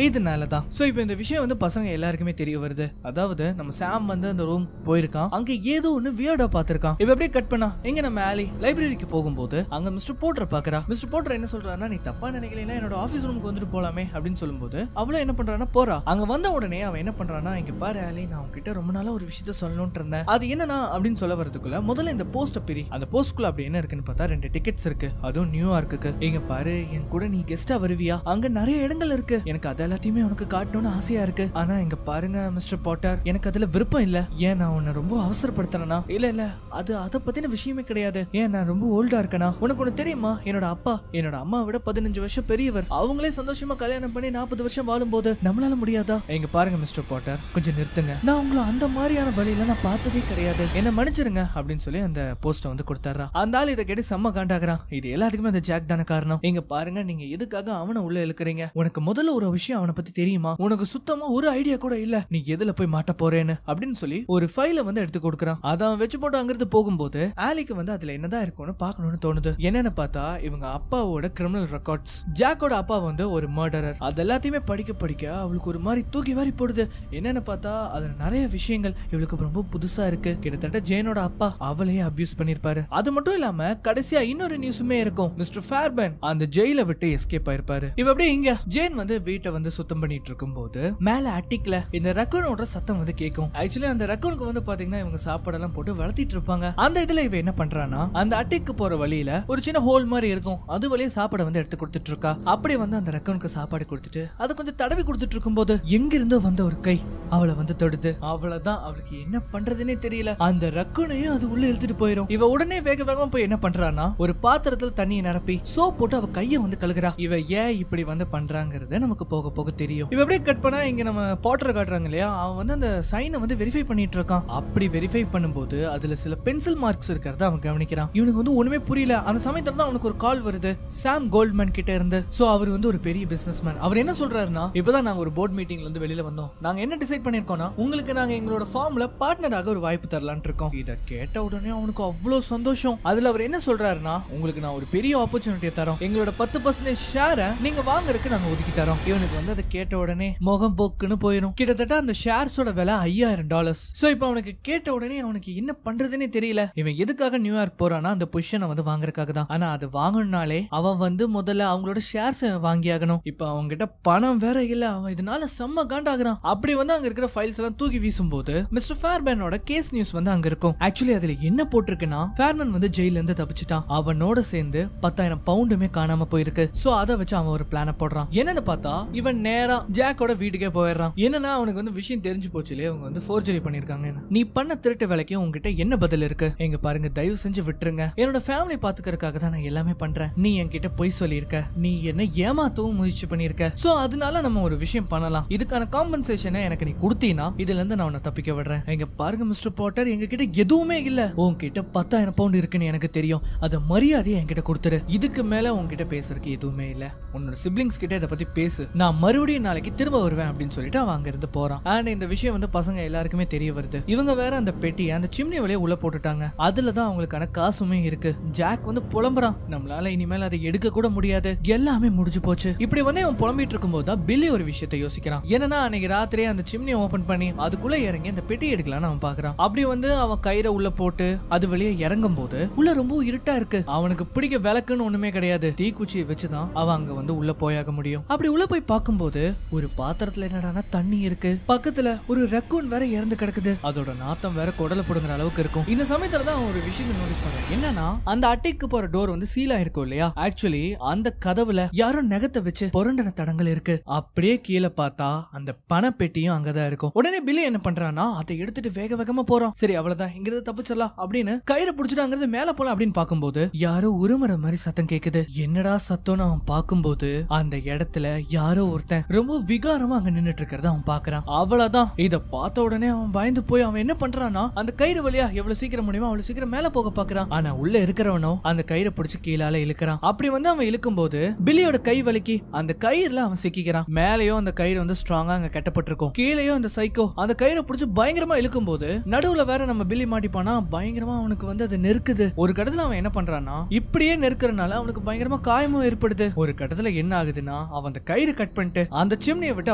இதனாலதான். சோ இப்போ இந்த விஷயம் வந்து பசங்க எல்லாருக்குமே தெரிய வருது. அதாவது நம்ம சாம் வந்து அந்த ரூம் போயிருக்கான், அங்க ஏதோ ஒண்ணு வியர்டா பாத்திருக்கான். இப்ப அப்படியே கட் பண்ணா எங்க நம்ம ஆலி லைப்ரரிக்கு போகும்போது அங்க மிஸ்டர் போட்டர் பாக்குறா. மிஸ்டர் போட்டர் என்ன சொல்றாருன்னா, நீ தப்பா நினைக்கலைன்னா என்னோட ஆபீஸ் ரூமுக்கு வந்துட்டு போலாமே அப்படின்னு சொல்லும்போது அவளும் என்ன பண்றான்னா போறா. அங்க வந்த உடனே அவன் என்ன பண்றான்னா, இங்க பாரு ஆலி, நான் உன்கிட்ட ரொம்ப நாளா ஒரு விஷயத்த சொல்லணும்னு இருந்தேன், அது என்னன்னா அப்படின்னு சொல்ல வரதுக்குள்ள முதல்ல இந்த போஸ்ட பிரி. அந்த போஸ்ட்குள்ள அப்படி என்ன இருக்குன்னு பார்த்தா 2 டிக்கெட்ஸ் இருக்கு, அதுவும் நியூயார்க்குக்கு. இங்க பாரு, என் கூட நீ கெஸ்டா வருவியா, அங்க நிறைய இடங்கள் இருக்கு, எனக்கு அது எல்லாத்தையுமே உனக்கு காட்டணும்னு ஆசையா இருக்கு. ஆனா இங்க பாருங்க மிஸ்டர் பாட்டர், எனக்கு அதுல விருப்பம் இல்ல. ஏன் நான் உன்னை ரொம்ப அவசரப்படுத்துறேனா? இல்ல அது அத பத்தின விஷயமே கிடையாது. ஏன் நான் ரொம்ப ஓல்டா இருக்கேனா? உனக்கு ஒண்ணு தெரியுமா, என்னோட அப்பா என்னோட அம்மா விட 15 வருஷம் பெரியவர். அவங்களே சந்தோஷமா கல்யாணம் பண்ணி 40 வருஷம் வாழும்போது நம்மளால முடியாதா? எங்க பாருங்க மிஸ்டர் பாட்டர், கொஞ்சம் நிறுத்துங்க. நான் உங்களை அந்த மாதிரியான வழியில நான் பார்த்ததே கிடையாது, என்ன மன்னிச்சிருங்க அப்படின்னு சொல்லி அந்த போஸ்ட வந்து கொடுத்தாரா. அந்த ஆள் இதை கேட்டு செம்ம காண்டாகிறான். இது எல்லாத்துக்குமே அந்த ஜாக் தான காரணம். இங்க பாருங்க, நீங்க எதுக்காக அவனை உள்ள இழுக்கிறீங்க? உனக்கு முதல்ல ஒரு விஷயம் அவனை பத்தி தெரியுமா? உனக்கு சுத்தமா ஒரு ஐடியா கூட இல்ல, நீ எதுல போய் மாட்ட போறேன்னு அப்படின்னு சொல்லி ஒரு ஃபைல வந்து எடுத்து கொடுக்கறான். அதான் வச்சு போட்டு அங்கிருந்து போகும்போது ஆலிக்கு வந்து அதுல என்னதான் இருக்கும்னு பாக்கணும்னு தோணுது. என்னன்னு பார்த்தா இவங்க அப்பாவோட கிரிமினல் ரெக்கார்ட்ஸ். ஜாக்கோட அப்பா வந்து ஒரு மர்டரர். அது எல்லாத்தையுமே படிக்க படிக்க அவளுக்கு ஒரு மாதிரி தூக்கி வாரி போடுது. என்னன்னு பார்த்தா அதுல நிறைய விஷயங்கள் இவளுக்கு ரொம்ப புதுசா இருக்கு. கிட்டத்தட்ட ஜேனோட அப்பா அவளையே அபியூஸ் பண்ணிருப்பாரு. அது மட்டும் இல்லாம கடைசியா இன்னொரு நியூஸுமே இருக்கும். மிஸ்டர் ஃபேர்பன் அந்த ஜெயில விட்டு எஸ்கேப் ஆயிருப்பாரு. இப்ப அப்படியே இங்க ஜேன் வந்து வீட்டை வந்து சுத்தம் பண்ணிட்டு இருக்கும்போது மேல அட்டிக்ல இந்த ரக்கூனோட சத்தம் வந்து கேட்கும். ஆக்சுவலி அந்த ரக்கூனுக்கு வந்து பாத்தீங்கன்னா இவங்க சாப்பாடெல்லாம் போட்டு வளர்த்திட்டு இருப்பாங்க. அந்த இதுல இவ என்ன பண்றானா, அந்த அட்டிக்கு போற வழியில ஒரு சின்ன ஹோல் மாதிரி இருக்கும், அது வழியே சாப்பாடு வந்து எடுத்து கொடுத்துட்டு இருக்கா. அப்படி வந்து அந்த ரக்கூனுக்கு சாப்பாடு கொடுத்துட்டு அதை கொஞ்சம் தடவி கொடுத்துட்டு இருக்கும்போது எங்கிருந்தோ வந்த ஒரு கை அவளை வந்து தொடுது. அவ்வளவுதான், அவளுக்கு என்ன பண்றதுன்னே தெரியல. அந்த ரக்கூனையும் அது உள்ள இழுத்துட்டு போயிடும். இவ உடனே வேக வேகமா போய் என்ன பண்றானா, ஒரு பாத்திரத்துல தண்ணியை நிரப்பி சோப் போட்டு அவ கையை வந்து கழுகுறா. இவ ஏன் இப்படி வந்து பண்றாங்கறத நமக்கு போக போக தெரியும். இவ அப்படியே கட் பண்ணா இங்க நம்ம பாட்டர் காட்டுறாங்க இல்லையா, அவன் வந்து அந்த சைனை வந்து வெரிஃபை பண்ணிட்டு இருக்கான். அப்படி வெரிஃபை பண்ணும்போது அதுல சில பென்சில் மார்க்ஸ் இருக்கிறத அவன் கவனிக்கிறான். இவனுக்கு வந்து ஒண்ணுமே புரியல. அந்த சமயத்துல தான் அவனுக்கு ஒரு கால் வருது சாம் கோல்ட்மேன் கிட்ட இருந்து. சோ அவர் வந்து ஒரு பெரிய பிசினஸ்மேன். அவர் என்ன சொல்றாருன்னா, இப்பதான் நாங்க ஒரு போர்ட் மீட்டிங்ல இருந்து வெளியில வந்தோம், நாங்க என்ன டிசைட் பண்ணிருக்கோம்னா, உங்களுக்கு நாங்க எங்களோட ஃபார்ம்ல பார்ட்னராக ஒரு வாய்ப்பு தரலாம்னு இருக்கோம். இத கேட்ட உடனே அவனுக்கு அவ்வளவு சந்தோஷம். அதுல அவர் என்ன சொல்றாருன்னா, உங்களுக்கு நான் ஒரு பெரிய ஆப்பர்ச்சுனிட்டியை தரோம், எங்களோட 10% ஷேரை நீங்க வாங்குறதுக்கு நாங்க ஒதுக்கி தரோம். இவனுக்கு வந்து அதை கேட்ட உடனே முகம் போக்குன்னு போயிடும். கிட்டத்தட்ட அந்த ஷேர்ஸோட விலை $5000. சோ இப்போ அவனுக்கு கேட்ட உடனே அவனுக்கு என்ன பண்றதுன்னே தெரியல. இவன் எதுக்காக நியூயார்க் போறானா, அந்த பொசிஷனை வந்து வாங்குறதுக்காக தான். ஆனா அது வாங்கணும்னாலே அவன் வந்து முதல்ல அவங்களோட ஷேர்ஸ் வாங்கியாகணும். இப்போ அவங்க கிட்ட பணம் வேற இல்ல. அவன் இதனால செம்ம காண்டாகிறான். அப்படி வந்து அங்க இருக்கிற ஃபைல்ஸ் எல்லாம் தூக்கி வீசும்போது மிஸ்டர் ஃபேர்பேனோட கேஸ் நியூஸ் வந்து அங்க இருக்கும். ஆக்சுவலி அதுல என்ன போட்டிருக்குன்னா, ஃபேர்மன் வந்து ஜெயில இருந்து தப்பிச்சிட்டான். அவனோட சேர்ந்து 10,000 பவுண்டுமே காணாம போயிருக்கு. சோ அதை வச்சு அவன் ஒரு பிளான போடுறான். என்னன்னு பார்த்தா இவன் நேரா ஜாக்கோட வீட்டுக்கே போயிடுறான். என்னன்னா அவனுக்கு வந்து விஷயம் தெரிஞ்சு போச்சுலே, அவங்க வந்து ஃபோர்ஜரி பண்ணிருக்காங்க. நீ பண்ண திருட்டு வேலைக்கு உங்ககிட்ட என்ன பதில் இருக்கு? எங்க பாருங்க, தயவு செஞ்சு விட்டுருங்க. என்னோட ஃபேமிலி பாத்துக்கிறதுக்காக தான் நான் எல்லாமே பண்றேன். நீ என்கிட்ட பொய் சொல்லியிருக்க, நீ என்ன ஏமாத்தவும் முயற்சி பண்ணிருக்க. சோ அதனால நம்ம ஒரு விஷயம் பண்ணலாம். இதுக்கான காம்பன்சேஷனை எனக்கு நீ கொடுத்தீனா இதுல இருந்து நான் உன்னை தப்பிக்க விடுறேன். எங்க பாருங்க மிஸ்டர் பாட்டர், எங்க கிட்ட எதுவுமே இல்ல. உன்கிட்ட 10,000 பவுண்ட் இருக்குன்னு எனக்கு தெரியும். அத மரியாதையை என்கிட்ட கொடுத்துரு. இதுக்கு மேல உன்கிட்ட பேசுறதுக்கு எதுவுமே இல்ல. உன்னோட சிப்ளிங்ஸ் கிட்ட இதை பத்தி பேசு. நான் மறுபடியும் நாளைக்கு திரும்ப வருவேன் அப்படின்னு சொல்லிட்டு அவன் அங்க இருந்து போறான். அண்ட் இந்த விஷயம் வந்து பசங்க எல்லாருக்குமே தெரிய வருது. இவங்க வேற அந்த பெட்டியை அந்த சிம்னி வழியே உள்ள போட்டுட்டாங்க. அதுலதான் அவங்களுக்கான காசுமே இருக்கு. ஜாக் வந்து புலம்புறான், நம்மளால இனிமேல் அதை எடுக்க கூட முடியாது, எல்லாமே முடிஞ்சு போச்சு. இப்படி வந்து அவன் புலம்பிட்டு இருக்கும்போது தான் பில்லி ஒரு விஷயத்தை யோசிக்கிறான். என்னன்னா அன்னைக்கு ராத்திரியே அந்த சிம்னி ஓபன் பண்ணி அதுக்குள்ள இறங்கி அந்த பெட்டி எடுக்கலாம்னு அவன் பாக்குறான். அப்படி வந்து அவன் கயிறை உள்ள போட்டு அது வெளியே இறங்கும் போது உள்ள ரொம்ப இருட்டா இருக்கு. அவனுக்கு பிடிக்க விளக்குன்னு ஒண்ணுமே கிடையாது. தீக்குச்சியை வச்சுதான் அவன் அங்க வந்து உள்ள போயாக முடியும். அப்படி உள்ள போய் பார்க்கும் பார்க்கும்போது ஒரு பாத்திரத்துல என்னடானா தண்ணி இருக்கு, பக்கத்துல ஒரு ரக்கூன் வேற இறந்து கிடக்குது, அதோட நாத்தம் வேற குடல போடுங்கிற அளவுக்கு இருக்கும். இந்த சமயத்துல தான் ஒரு விஷயம் நோட்டீஸ் பண்றேன். என்னன்னா அந்த அட்டைக்கு போற டோர் வந்து சீல் ஆயிருக்கும் இல்லையா, ஆக்சுவலி அந்த கதவுல யாரும் நகத்தை வச்சு புரண்டன தடங்கள் இருக்கு. அப்படியே கீழே பார்த்தா அந்த பணப்பெட்டியும் அங்கதான் இருக்கும். உடனே பில்லி என்ன பண்றான்னா அதை எடுத்துட்டு வேக வேகமா போறோம். சரி அவ்வளவுதான், இங்கிருந்து தப்பிச்சிடலாம் அப்படின்னு கயிறை பிடிச்சிட்டு அங்கிருந்து மேல போலாம் அப்படின்னு பார்க்கும்போது யாரோ உருமுற மாதிரி சத்தம் கேக்குது. என்னடா சத்தம்னு அவன் பார்க்கும்போது அந்த இடத்துல யாரோ ஒருத்தன் ரொம்ப விகாரமா அங்க நின்னுட்டு இருக்கிறத அவன் பாக்குறான். அவ்வளவுதான், இத பார்த்த உடனே அவன் பயந்து போய் அவன் என்ன பண்றான்னா அந்த கயிறு வழியா எவ்வளவு சீக்கிரம் முடியுமோ அவ்வளவு சீக்கிரம் மேல போக பாக்குறான். ஆனா உள்ள இருக்கிறவனோ அந்த கயிறை பிடிச்சு கீழால இழுக்கிறான். அப்படி வந்து அவன் இழுக்கும் போது பில்லியோட கை வலிக்கு அந்த கயிறுல அவன் சிக்கிக்கிறான். மேலேயும் அந்த கயிறு வந்து ஸ்ட்ராங்கா அங்க கட்டப்பட்டிருக்கும், கீழேயும் அந்த சைக்கோ அந்த கயிறை பிடிச்சு பயங்கரமா இழுக்கும் போது நடுவுல வேற நம்ம பில்லி மாட்டிப்பானா, பயங்கரமா அவனுக்கு வந்து அது நெருக்குது. ஒரு கட்டத்துல அவன் என்ன பண்றான்னா இப்படியே நெருக்கிறதுனால அவனுக்கு பயங்கரமா காயமும் ஏற்படுது. ஒரு கட்டத்துல என்ன ஆகுதுன்னா அவன் அந்த கயிறு கட் பண்ணிட்டு அந்த சிம்னியை விட்டு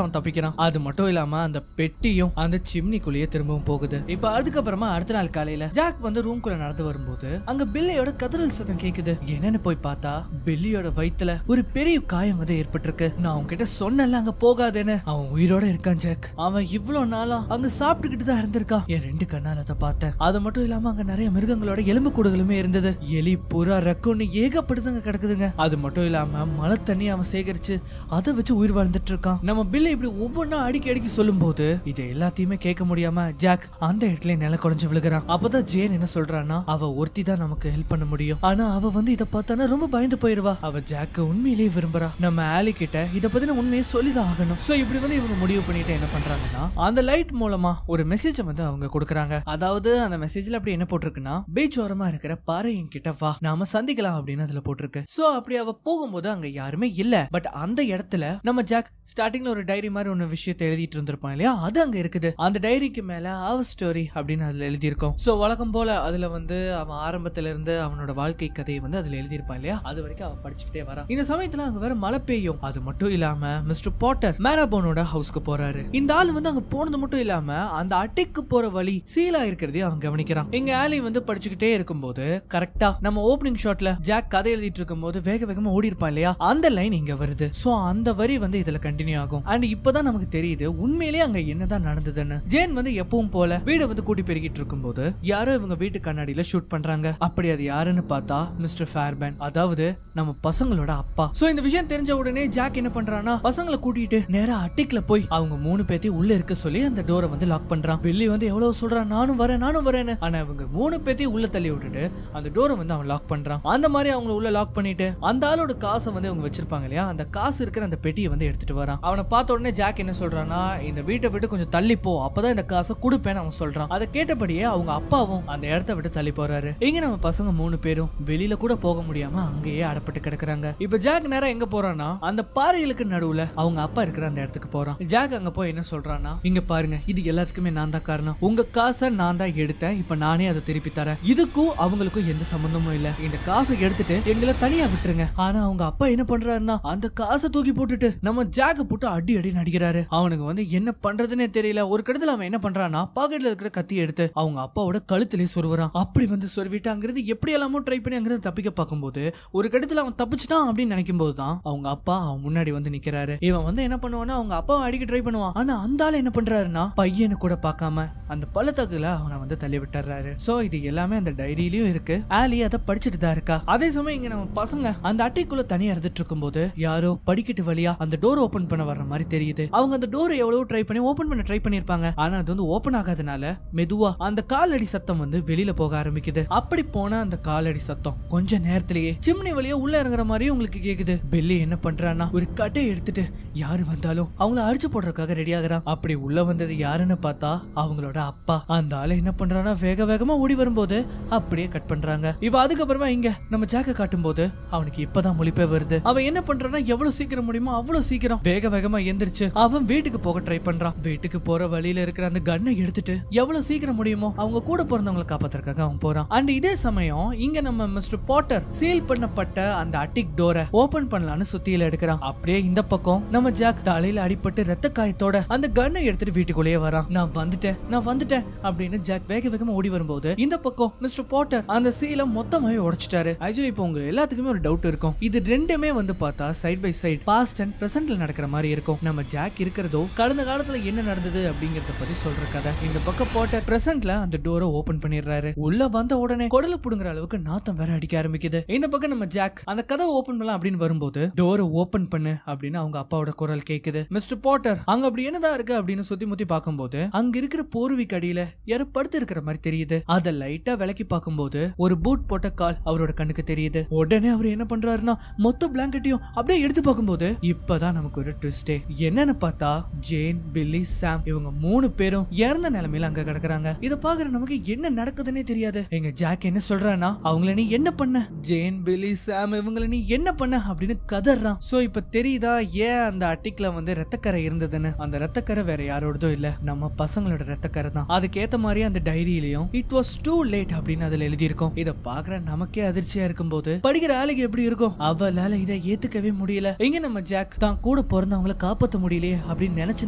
அவன் தப்பிக்கிறான். அது மட்டும் இல்லாம அந்த பெட்டியும் அந்த சிம்னிக்குள்ளேயே திரும்பவும் போகுது. இப்ப அதுக்கப்புறமா அடுத்த நாள் காலையில ஜாக் வந்து ரூம்குள்ள நடந்து வரும்போது அங்க பில்லியோட கதறல் சத்தம் கேக்குது. என்னன்னு போய் பார்த்தா பில்லியோட வயித்துல ஒரு பெரிய காயம் வந்து ஏற்பட்டிருக்கு. நான் உன்கிட்ட சொன்னல அங்க போகாதேன்னு. அவன் உயிரோட இருக்கான் ஜாக். அவன் இவ்வளவு நாளா அங்க சாப்பிட்டுக்கிட்டு தான் இருந்திருக்கான். என் 2 கண்ணால அதை பார்த்தேன். அது மட்டும் இல்லாம அங்க நிறைய மிருகங்களோட எலும்பு கூடுகளுமே இருந்தது. எலி புறா ரக்குன்னு ஏகப்படுத்துங்க கிடக்குதுங்க. அது மட்டும் இல்லாம மழை தண்ணி அவன் சேகரிச்சு அதை வச்சு உயிர் வாழ்ந்துட்டு இருக்கான். நம்ம பில்லை இப்படி ஒவ்வொன்னா அடிக்கி சொல்லும் போது இது எல்லாத்தையுமே கேட்க முடியாம ஜாக் அந்த இடத்துல நில குறைஞ்சு விழுகிறான். அப்பதான் ஜேன் என்ன சொல்றான்னா அவ ஒருத்தி தான் நமக்கு ஹெல்ப் பண்ண முடியும். ஆனா அவ வந்து இத பார்த்தானா ரொம்ப பயந்து போயிருவா. அவ ஜாக்க உண்மையிலேயே விரும்புறா. நம்ம ஆலி கிட்ட இத பத்தின உண்மையை சொல்லிதான் ஆகணும். சோ இப்படி வந்து இவங்க முடிவு பண்ணிட்டு என்ன பண்றாங்கன்னா அந்த லைட் மூலமா ஒரு மெசேஜ் வந்து அவங்க கொடுக்கறாங்க. அதாவது அந்த மெசேஜ்ல அப்படி என்ன போட்டிருக்குன்னா பீச் ஓரமா இருக்கிற பாறையின் கிட்ட வா, நாம சந்திக்கலாம் அப்படின்னு அதுல போட்டிருக்கு. சோ அப்படி அவ போகும்போது அங்க யாருமே இல்ல. பட் அந்த இடத்துல நம்ம ஜாக் ஸ்டார்டிங்ல ஒரு டைரி மாதிரி ஒன்னு விஷயத்தை எழுதிட்டு இருந்திருப்பான் இல்லையா, அது அங்க இருக்குது. அந்த டைரிக்கு மேல அவர் ஸ்டோரி அப்படின்னு அதுல எழுதியிருக்கோம். சோ வழக்கம் போல அதுல வந்து அவன் ஆரம்பத்துல இருந்து அவனோட வாழ்க்கை கதையை வந்து அதுல எழுதியிருப்பான் இல்லையா, அது வரைக்கும் அவன் படிச்சுக்கிட்டே வரான். இந்த சமயத்துல அங்க வேற மழை பெய்யும். அது மட்டும் இல்லாம மிஸ்டர் பாட்டர் மேராபோனோட ஹவுஸ்க்கு போறாரு. இந்த ஆள் வந்து அங்க போனது மட்டும் இல்லாம அந்த அட்டைக்கு போற வழி சீலா இருக்கிறதே அவன் கவனிக்கிறான். எங்க ஆலி வந்து படிச்சுக்கிட்டே இருக்கும்போது கரெக்டா நம்ம ஓப்பனிங் ஷாட்ல ஜாக் கதை எழுதிட்டு இருக்கும் போது வேக வேகமா ஓடி இருப்பான் இல்லையா, அந்த லைன் இங்க வருது. சோ அந்த வரி வந்து இதுல கண்டினியூ ஆகும். அண்ட் இப்பதான் நமக்கு தெரியுது உண்மையிலேயே அங்க என்னதான் நடந்ததுன்னு. ஜேன் வந்து எப்பவும் போல வீட வந்து கூட்டி பெருகிட்டு இருக்கும் போது யாரோ இவங்க வீட்டு கண்ணாடியில ஷூட் பண்றாங்க. அப்படி அது யாருன்னு பார்த்தா மிஸ்டர் ஃபேர்பேன், அதாவது நம்ம பசங்களோட அப்பா. சோ இந்த விஷயம் தெரிஞ்ச உடனே ஜாக் என்ன பண்றானா பசங்களை கூட்டிட்டு நேரா அட்டிக்ல போய் அவங்க 3 பேத்தையும் உள்ள இருக்க சொல்லி அந்த டோரை வந்து லாக் பண்றான். பில்லி வந்து எவ்வளவு சொல்றான் நானும் வரேன்னு. ஆனா இவங்க 3 பேத்தையும் உள்ள தள்ளி விட்டுட்டு அந்த டோரை வந்து அவன் லாக் பண்றான். அந்த மாதிரி அவங்க உள்ள லாக் பண்ணிட்டு அந்த ஆளோட காசை வந்து அவங்க வச்சிருப்பாங்க இல்லையா, அந்த காசு இருக்கிற அந்த பெட்டியை வந்து எடுத்துட்டு வரான். அவனை பார்த்த உடனே ஜாக் என்ன சொல்றான்னா இந்த வீட்டை விட்டு கொஞ்சம் தள்ளி போ, அப்பதான் இந்த காசை கொடுப்பேன்னு அவன் சொல்றான். அதை கேட்டபடியே அவங்க அப்பாவும் அந்த இடத்த விட்டு தள்ளி போறாரு. இங்க நம்ம பசங்க 3 பேரும் வெளியில கூட போக முடியாம அங்கேயே அடப்பட்டு கிடக்குறாங்க. இப்ப ஜாக் நேரா எங்க போறான்னா அந்த பாறைகளுக்கு நடுவுல அவங்க அப்பா இருக்கிற அந்த இடத்துக்கு போறான். ஜாக் அங்க போய் என்ன சொல்றான்னா இங்க பாருங்க, இது எல்லாத்துக்குமே நான் தான் காரணம். உங்க காசை நான் தான் எடுத்தேன், இப்ப நானே அதை திருப்பி தரேன். இதுக்கும் அவங்களுக்கும் எந்த சம்பந்தமும் இல்ல. இந்த காசை எடுத்துட்டு எங்களை தனியா விட்டுருங்க. ஆனா அவங்க அப்பா என்ன பண்றாருன்னா அந்த காசை தூக்கி போட்டுட்டு நம்ம ஜாக்க போட்டு அடி நடிக்கிறாரு. அவனுக்கு வந்து என்ன பண்றதுன்னே தெரியல. ஒரு கடத்துல அவன் என்ன பண்றான்னா பாக்கெட்ல இருக்கிற கத்தி எடுத்து அவங்க அப்பாவோட கழுத்திலே சொருவறான். அப்படி வந்து சொருவிட்டாங்கிறது எப்படி எல்லாமோ ட்ரை பண்ணி அங்கிருந்து தப்பிக்க பார்க்கும்போது ஒரு கடத்துல அவன் தப்பிச்சுட்டான் அப்படின்னு நினைக்கும் போதுதான் அவங்க அப்பா அவன் முன்னாடி வந்து நிக்கிறாரு. இவன் வந்து என்ன பண்ணுவான்னா அவங்க அப்பாவை அடிக்க ட்ரை பண்ணுவான். ஆனா அந்த ஆள் என்ன பண்றாருன்னா பையனு கூட பார்க்காம அந்த பள்ளத்தாக்குல அவனை வந்து தள்ளி விட்டுறாரு. சோ இது எல்லாமே அந்த டைரியிலயும் இருக்கு. ஆலி அதை படிச்சுட்டு தான் இருக்கா. அதே சமயம் இங்க நம்ம பசங்க அந்த அட்டைக்குள்ள தனியா இருந்துட்டு இருக்கும் போது யாரோ படிக்கட்டு வழியா அந்த டோர் ஓபன் பண்ண வர்ற மாதிரி தெரியுது. அவங்க அந்த டோரை எவ்வளவு ட்ரை பண்ணி ஓபன் பண்ண ட்ரை பண்ணிருப்பாங்க. ஆனா அது வந்து ஓபன் ஆகாதனால மெதுவா அந்த காலடி சத்தம் வந்து வெளியில போக ஆரம்பிக்குது. அப்படி போன அந்த காலடி சத்தம் கொஞ்ச நேரத்திலேயே சிம்னி வழியா உள்ள இறங்குற மாதிரி உங்களுக்கு கேக்குது. பெல்லி என்ன பண்றான்னா ஒரு கட்டை எடுத்துட்டு யாரு வந்தாலும் அவங்கள அடிச்சு போடுறதுக்காக ரெடி ஆகுறான். அப்படி உள்ள வந்தது யாருன்னு பார்த்தா அவங்களோட அப்பா. அந்த ஆளு என்ன பண்றான்னா வேக வேகமா ஓடி வரும்போது அப்படியே கட் பண்றாங்க. இப்ப அதுக்கப்புறமா இங்க நம்ம ஜாக்க காட்டும் போது அவனுக்கு இப்பதான் முழிப்பே வருது. அவன் என்ன பண்றான்னா எவ்வளவு சீக்கிரம் முடியுமோ அவ்வளவு சீக்கிரம் வேக வேகமா எந்திரிச்சு அவன் வீட்டுக்கு போக ட்ரை பண்றான். வீட்டுக்கு போற வழியில இருக்கிற அந்த கன்னை எடுத்துட்டு எவ்வளவு சீக்கிரம் முடியுமோ அவங்க கூட பிறந்தவங்களை காப்பாத்துறதுக்காக அவன் போறான். அண்ட் இதே சமயம் இங்க நம்ம மிஸ்டர் பாட்டர் சீல் பண்ணப்பட்ட அந்த அட்டிக் டோரை ஓபன் பண்ணலான்னு சுத்தியில எடுக்கிறான். அப்படியே இந்த பக்கம் நம்ம ஜாக் தலையில அடிபட்டு ரத்த காயத்தோட அந்த கன்னை எடுத்துட்டு வீட்டுக்குள்ளேயே வரான். நான் வந்துட்டேன் அப்படின்னு ஜாக் வேக வேகமா ஓடி வரும்போது இந்த பக்கம் மிஸ்டர் பாட்டர் அந்த சீலை மொத்தமாவே உடைச்சிட்டாரு. ஆக்சுவலி இப்போ உங்க எல்லாத்துக்குமே ஒரு டவுட் இருக்கும். இது ரெண்டுமே வந்து பார்த்தா side by side past and present பிரசன்ட்ல நடக்கிற மாதிரி இருக்கும். நம்ம ஜாக் இருக்கிறதோ கடந்த காலத்துல என்ன நடந்தது அப்படிங்கறத பத்தி சொல்ற கதை. இந்த பக்கம் போட்ட பிரசன்ட்ல அந்த டோரை ஓபன் பண்ணிடுறாரு. உள்ள வந்த உடனே குடல புடுங்குற அளவுக்கு நாத்தம் வேற அடிக்க ஆரம்பிக்குது. இந்த பக்கம் நம்ம ஜாக் அந்த கதை ஓபன் பண்ணலாம் அப்படின்னு வரும்போது டோரை ஓபன் பண்ணு அப்படின்னு அவங்க அப்பாவோட குரல் கேக்குது. மிஸ்டர் பாட்டர் அங்க அப்படி என்னதான் இருக்கு அப்படின்னு சுத்தி முத்தி பார்க்கும்போது அங்க இருக்கிற போர்வைக்கு அடியில யாரோ படுத்து இருக்கிற மாதிரி தெரியுது. அத லைட்டா விலக்கி பார்க்கும்போது ஒரு பூட் போட்ட கால் அவரோட கண்ணுக்கு தெரியுது. உடனே அவர் என்ன பண்றாருன்னா மொத்த பிளாங்கெட்டையும் அப்படியே எடுத்து பார்க்கும்போது இப்பதான் நமக்கு ஒரு ட்விஸ்டே. என்னன்னு பார்த்தா ஜேன், பில்லி, சாம் இவங்க 3 பேரும் இறந்த நிலைமையில அங்க கிடக்குறாங்க. இத பாக்குற நமக்கு என்ன நடக்குதுன்னே தெரியாது. எங்க ஜாக் என்ன சொல்றானா அவங்கள நீ என்ன பண்ண, ஜேன், பில்லி, சாம் இவங்கள நீ என்ன பண்ண அப்படின்னு கதறான். சோ இப்ப தெரியுதா ஏன் அந்த அட்டிக்ல வந்து ரத்தக்கரை இருந்ததுன்னு. அந்த ரத்தக்கரை வேற யாரோடதும் இல்ல, நம்ம பசங்களோட ரத்தக்கரை தான். அதுக்கேத்த மாதிரி அந்த டைரியிலயும் இட் வாஸ் டூ லேட் அப்படின்னு அதுல எழுதி இருக்கும். இத பாக்குற நமக்கே அதிர்ச்சியா இருக்கும் போது படிக்கிற ஆளுக்கு எப்படி இருக்கும்? அவளால இதை ஏத்துக்கவே முடியல. எங்க நம்ம ஜாக் தான் கூட பிறந்தவங்கள காப்பாத்த முடியலையே அப்படின்னு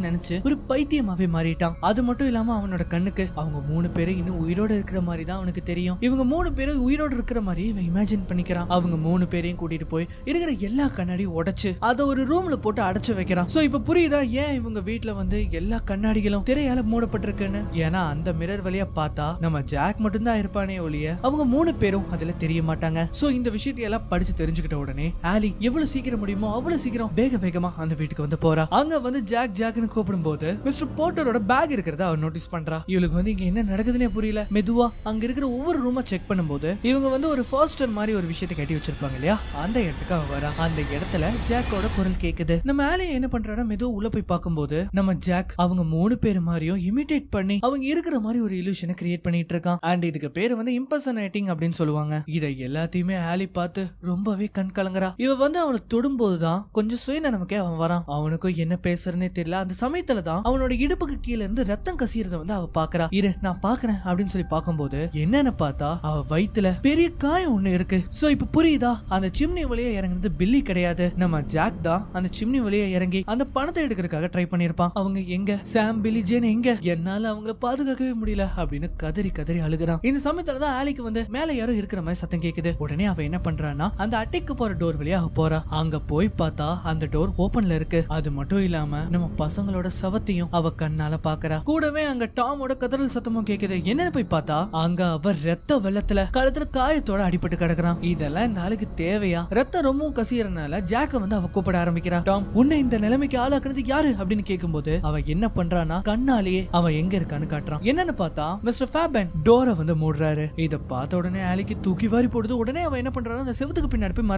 நினைச்சு ஒரு பைத்தியமாவே மாறிட்டான். அது மட்டும் இல்லாம அவனோட கண்ணுக்கு அவங்க 3 பேரும் இன்னும் உயிரோட இருக்கிற மாதிரி தான் அவனுக்கு தெரியும். இவங்க 3 பேரும் உயிரோட இருக்கிற மாதிரி இவன் இமேஜின் பண்ணிக்கிறான். அவங்க 3 பேரையும் கூட்டிட்டு போய் இருக்கிற எல்லா கண்ணாடியும் உடைச்சு அதை ஒரு ரூம்ல போட்டு அடைச்சு வைக்கிறான். சோ இப்ப புரியுதா ஏன் இவங்க வீட்டுல வந்து எல்லா கண்ணாடிகளும் திரையால மூடப்பட்டிருக்குன்னு. ஏன்னா அந்த மிரர் வழியா பார்த்தா நம்ம ஜாக் மட்டும் தான் இருப்பானே ஒழிய அவங்க 3 பேரும் அதுல தெரிய மாட்டாங்க. சோ இந்த விஷயத்தை எல்லாம் படிச்சு தெரிஞ்சுக்கிட்ட உடனே ஆலி எவ்வளவு சீக்கிரம் முடியுமோ அவ்வளவு சீக்கிரம் வேகமா அந்த வீட்டுக்கு வந்து போறா. அங்க வந்து ஜாக்னு கூப்பிடும் போது மிஸ்டர் போட்டரோட பேக் இருக்கிறத அவர் நோட்டீஸ் பண்றா. இவளுக்கு வந்து இங்க என்ன நடக்குதுன்னே புரியல. மெதுவா அங்க இருக்கிற ஒவ்வொரு ரூமா செக் பண்ணும்போது இவங்க வந்து ஒரு ஃபாஸ்டர் மாதிரி ஒரு விஷயத்தை கட்டி வச்சிருப்பாங்க இல்லையா, அந்த இடத்துக்கு அவ வரா. அந்த இடத்துல ஜாக்கோட குரல் கேக்குது. நம்ம ஆலி என்ன பண்றானா மெதுவா உள்ள போய் பார்க்கும்போது நம்ம ஜாக் அவங்க 3 பேர் மாதிரியும் இமிடேட் பண்ணி அவங்க இருக்கிற மாதிரி ஒரு இல்யூஷனை கிரியேட் பண்ணிட்டு இருக்கான். அண்ட் இதுக்கு பேரு வந்து இம்பர்சனேட்டிங் அப்படின்னு சொல்லுவாங்க. இதை எல்லாத்தையுமே ஆலி பார்த்து ரொம்பவே கண் கலங்குறா. இவ வந்து அவனை தொடும்போதுதான் கொஞ்சம் சுயநலமுக்கே அவன் வரான். அவனுக்கும் என்ன பேசுறதுனே தெரியல. அந்த சமயத்துல தான் அவனோட இடுப்புக்கு கீழே இருந்து ரத்தம் கசியறத வந்து அவ பாக்குறா. இரு நான் பாக்குறேன் அப்படின்னு சொல்லி பார்க்கும்போது என்னன்னு பார்த்தா அவ வயித்துல பெரிய காயம் ஒண்ணு இருக்கு. சோ இப்ப புரியுதா அந்த சிம்னி வழியா இறங்குனது பில்லி கிடையாது, நம்ம ஜாக் தான் அந்த சிம்னி வழியா இறங்கி அந்த பணத்தை எடுக்கிறதுக்காக ட்ரை பண்ணிருப்பான். அவங்க எங்க சாம், பில்லி, ஜேன் எங்க, என்னால அவங்கள பாதுகாக்கவே முடியல அப்படின்னு கதறி அழுகுறான். இந்த சமயத்துலதான் ஆலிக்கு வந்து மேல யாரோ இருக்கிற மாதிரி சத்தம் கேக்குது. உடனே அவ என்ன பண்றான்னா அந்த அட்டைக்கு போற டோர் வழியா போறா. அங்க போய் பார்த்தா அந்த டோர் ஓபன்ல இருக்கு. அது மட்டும் இல்லாம நம்ம பசங்களோட சவத்தையும் அவ கண்ணால பாக்குறா. கூடவே அங்க டாமோட கதறல் சத்தமும் கேக்குது. என்னன்னு போய் பார்த்தா அங்க அவ ரத்த வெள்ளத்துல கழுத்துல காயத்தோட அடிபட்டு கிடக்குறான். இதெல்லாம் இந்த ஆளுக்கு தேவையா? ரத்தம் ரொம்பவும் கசியறனால ஜாக்க வந்து அவ கூப்பிட ஆரம்பிக்கிறா. டாம் உன்னை இந்த நிலைமைக்கு ஆளாக்குறது யாரு அப்படின்னு கேட்கும்போது அவ என்ன பண்றானா கண்ணாலேயே அவன் எங்க இருக்கான்னு காட்டுறான். என்னன்னு பார்த்தா மிஸ்டர் ஃபேபன் டோரை வந்து மூடுறாரு. இத பார்த்த உடனே ஆலிக்கு தூக்கி வாரி போடுது. உடனே அவ என்ன பண்றானா அந்த செவுத்துக்கு பின்னாடி போய்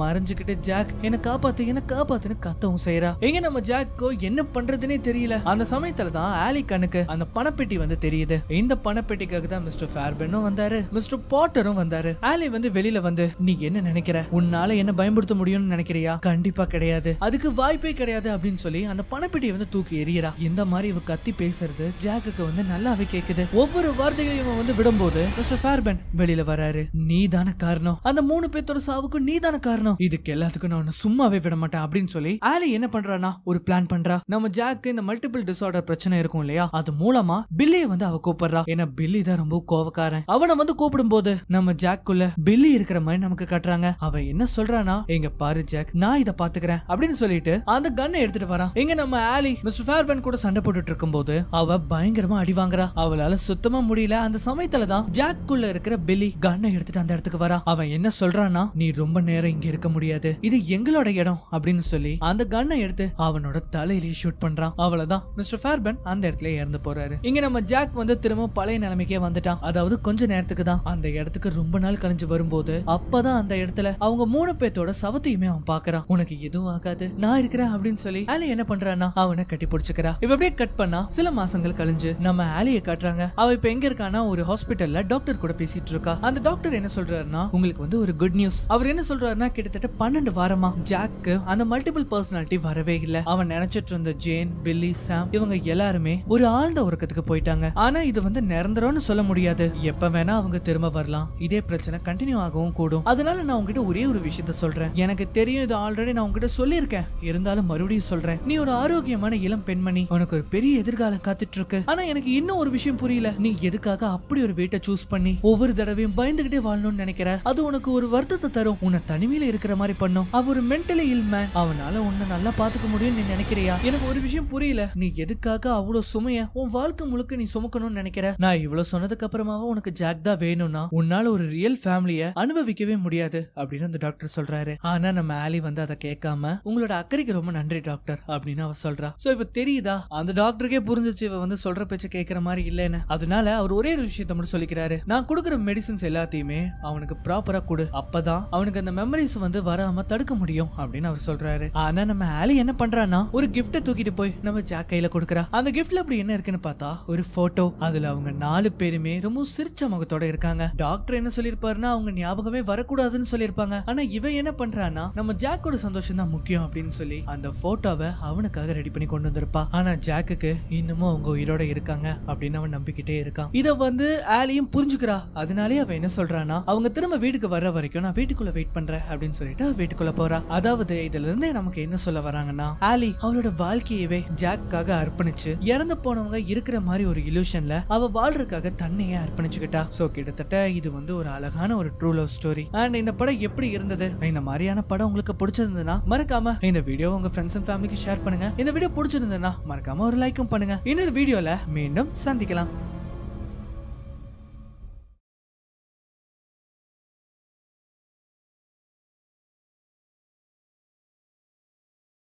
மறைஞ்சுக்கிட்டு ஜாக் என்ன காப்பாத்துன்னு கத்தவும் செய்யறா. எங்க நம்ம ஜாக்கோ என்ன பண்றதுன்னே தெரியல. அந்த சமயத்துல தான் ஆலி கண்ணுக்கு அந்த பணப்பெட்டி வந்து தெரியுது. இந்த பணப்பெட்டிக்காக தான் மிஸ்டர் ஃபேர்பனும் வந்தாரு, மிஸ்டர் பாட்டரும் வந்தாரு. ஆலி வந்து வெளியில வந்து நீ என்ன நினைக்கிற, உன்னால என்ன பயன்படுத்த முடியும்னு நினைக்கிறியா? கண்டிப்பா கிடையாது, அதுக்கு வாய்ப்பே கிடையாது அப்படின்னு சொல்லி அந்த பணப்பெட்டியை வந்து தூக்கி எறியறா. இந்த மாதிரி இவ கத்தி பேசுறது ஜாக்குக்கு வந்து நல்லாவே கேக்குது. ஒவ்வொரு வார்த்தைகளையும் இவன் வந்து விடும்போது மிஸ்டர் ஃபேர்பன் வெளியில வராரு. நீ தான காரணம், அந்த 3 பேத்தோட சாவுக்கு நீ தான காரணம், இதுக்கு எல்லாத்துக்கும் நான் சும்மாவே விட மாட்டேன் அப்படின்னு சொல்லி ஆலி என்ன பண்றானா ஒரு பிளான் பண்றா. நம்ம ஜாக்கு இந்த மல்டிபிள் டிசார்டர் பிரச்சனை இருக்கும் இல்லையா, அது மூலமா பில்லியை வந்து அவ கூப்பிடுறா. ஏன்னா பில்லி தான் ரொம்ப கோவக்காரன். அவனை வந்து கூப்பிடும் போது நம்ம ஜாக்குள்ள பில்லி இருக்கிற மாதிரி நமக்கு காட்டுறாங்க. அவ என்ன சொல்றானா எங்க பாரு ஜாக் நான் இத பாத்துக்கிறேன் அப்படின்னு சொல்லிட்டு அந்த கன்னை எடுத்துட்டு வரான். எங்க நம்ம ஆலி மிஸ்டர் ஃபேர்பன் கூட சண்டை போட்டுட்டு இருக்கும் போது அவ பயங்கரமா அடி வாங்குறா. அவளால சுத்தமா முடியல. அந்த சமயத்துல தான் ஜாக்குள்ள இருக்கிற பில்லி கன்னை எடுத்துட்டு அந்த இடத்துக்கு வரா. அவன் என்ன சொல்றானா நீ ரொம்ப நேரம் இங்க இருக்க முடியாது, இது எங்களோட இடம் அப்படின்னு சொல்லி அந்த கன்னை எடுத்து அவனோட தலையிலேயே ஷூட் பண்றான். அவ்வளவுதான் மிஸ்டர் ஃபேர்பன் அந்த இடத்துல இறந்து போறாரு. இங்க நம்ம ஜாக் வந்து திரும்ப பழைய நிலைமைக்கே வந்துட்டான். அதாவது கொஞ்ச நேரத்துக்கு தான். அந்த இடத்துக்கு ரொம்ப நாள் கழிஞ்சு வரும்போது அப்பதான் அந்த இடத்துல அவங்க 3 பேத்தோட சவத்தையுமே அவன் பாக்குறான். உனக்கு எதுவும் ஆகாது, நான் இருக்கிறேன் அப்படின்னு சொல்லி ஆலி என்ன பண்றான்னா அவனை கட்டி பிடிச்சுக்கிறா. இப்ப அப்படியே கட் பண்ணா சில மாசங்கள் கழிஞ்சு நம்ம ஆலியை காட்டுறாங்க. அவ இப்ப எங்க இருக்கானா ஒரு ஹாஸ்பிட்டல்ல டாக்டர் கூட பேசிட்டு இருக்கா. அந்த டாக்டர் என்ன சொல்றாருன்னா உங்களுக்கு வந்து ஒரு குட் நியூஸ். அவர் என்ன சொல்றாருன்னா கிட்டத்தட்ட 12 வாரமா ஜாக்கு அந்த மல்டிபிள் பர்சனாலிட்டி வரவே இல்ல. அவன் நினைச்சிட்டு இருந்த ஜேன், பில்லி, சாம் இவங்க எல்லாருமே ஒரு ஆழ்ந்த உறக்கத்துக்கு போயிட்டாங்க. ஆனா இது வந்து நிரந்தரம்னு சொல்ல முடியாது, எப்ப வேணா அவங்க திரும்ப வரலாம். இதே பிரச்சனை கண்டினியூ ஆகவும் கூடும். அதனால நான் உங்ககிட்ட ஒரே ஒரு விஷயத்த சொல்றேன். எனக்கு தெரியும் இது ஆல்ரெடி நான் உங்ககிட்ட சொல்லியிருக்கேன், இருந்தாலும் மறுபடியும் சொல்றேன். நீ ஒரு ஆரோக்கியமான இளம் பெண்மணி, உனக்கு ஒரு பெரிய எதிர்காலம் காத்துட்டு இருக்கு. ஆனா எனக்கு இன்னும் ஒரு விஷயம் புரியல, நீ எதுக்காக அப்படி ஒரு வீட்டை சூஸ் பண்ணி ஒவ்வொரு தடவையும் பயந்துகிட்டே வாழணும்னு நினைக்கிற? அது உனக்கு ஒரு வருத்தத்தை தரும், உன்னை தனிமையில இருக்கிற மாதிரி பண்ணும். அவ ஒரு மென்டலி இல் மேன், அவனால என்னால உன்னை நல்லா பாத்துக்க முடியும் நீ நினைக்கிறியா? எனக்கு ஒரு விஷயம் புரியல, நீ எதுக்காக அவ்வளவு சுமைய உன் வாழ்க்கை முழுக்க நீ சுமக்கணும்னு நினைக்கிற? நான் இவ்வளவு சொன்னதுக்கு அப்புறமாவும் உனக்கு ஜாக் தான் வேணும்னா உன்னால ஒரு ரியல் ஃபேமிலிய அனுபவிக்கவே முடியாது அப்படின்னு அந்த டாக்டர் சொல்றாரு. ஆனா நம்ம ஆலி வந்து அதை கேட்காம உங்களோட அக்கறைக்கு ரொம்ப நன்றி டாக்டர் அப்படின்னு அவ சொல்றா. சோ இப்ப தெரியுதா அந்த டாக்டருக்கே புரிஞ்சிச்சு இவ வந்து சொல்ற பேச்ச கேட்கற மாதிரி இல்லன்னு. அதனால அவர் ஒரே ஒரு விஷயத்த மட்டும் சொல்லிக்கிறாரு, நான் கொடுக்குற மெடிசின்ஸ் எல்லாத்தையுமே அவனுக்கு ப்ராப்பரா கொடு, அப்பதான் அவனுக்கு அந்த மெமரிஸ் வந்து வராம தடுக்க முடியும் அப்படின்னு அவர் சொல்றாரு. ஆனா நம்ம ஆலி என்ன பண்றான்னா ஒரு கிஃப்ட தூக்கிட்டு போய் நம்ம ஜாக் கையில கொடுக்கறா. அந்த கிஃப்ட்ல அப்படி என்ன இருக்குன்னு பார்த்தா ஒரு போட்டோ. அதுல அவங்க 4 பேருமே ரொம்ப சிரிச்ச முகத்தோட இருக்காங்க. டாக்டர் என்ன சொல்லிருப்பாருன்னா அவங்க ஞாபகமே வரக்கூடாதுன்னு சொல்லிருப்பாங்க. ஆனா இவன் என்ன பண்றான்னா நம்ம ஜாக்கோட சந்தோஷம் தான் முக்கியம் அப்படின்னு சொல்லி அந்த போட்டோவை அவனுக்காக ரெடி பண்ணி கொண்டு வந்திருப்பா. ஆனா ஜாக்குக்கு இன்னமும் அவங்க உயிரோட இருக்காங்க அப்படின்னு அவன் நம்பிக்கிட்டே இருக்கான். இத வந்து ஆலியும் புரிஞ்சுக்கிறா. அதனாலே அவன் என்ன சொல்றான்னா அவங்க திரும்ப வீட்டுக்கு வர்ற வரைக்கும் நான் வீட்டுக்குள்ள வெயிட் பண்றேன் அப்படின்னு சொல்லிட்டு வீட்டுக்குள்ள போறா. அதாவது இதுல இருந்து நமக்கு என்ன சொல்ல வராங்கன்னா ஆலி அவளோட வாழ்க்கையவே ஜாக்காக அர்ப்பணிச்சு இறந்து போனவங்க இருக்கிற மாதிரி ஒரு இலூஷன்ல அவ வாழ்றதுக்காக தன்னையே அர்ப்பணிச்சுக்கிட்டா. சோ கிட்டத்தட்ட இது வந்து ஒரு அழகான ஒரு ட்ரூ லவ் ஸ்டோரி. அண்ட் இந்த படம் எப்படி இருந்தது? இந்த மாதிரியான படம் உங்களுக்கு பிடிச்சிருந்ததுன்னா மறக்காம இந்த வீடியோ உங்க ஃப்ரெண்ட்ஸ் அண்ட் ஃபேமிலிக்கு ஷேர் பண்ணுங்க. இந்த வீடியோ பிடிச்சிருந்ததுன்னா மறக்காம ஒரு லைக்கும் பண்ணுங்க. இன்னொரு வீடியோல மீண்டும் சந்திக்கலாம்.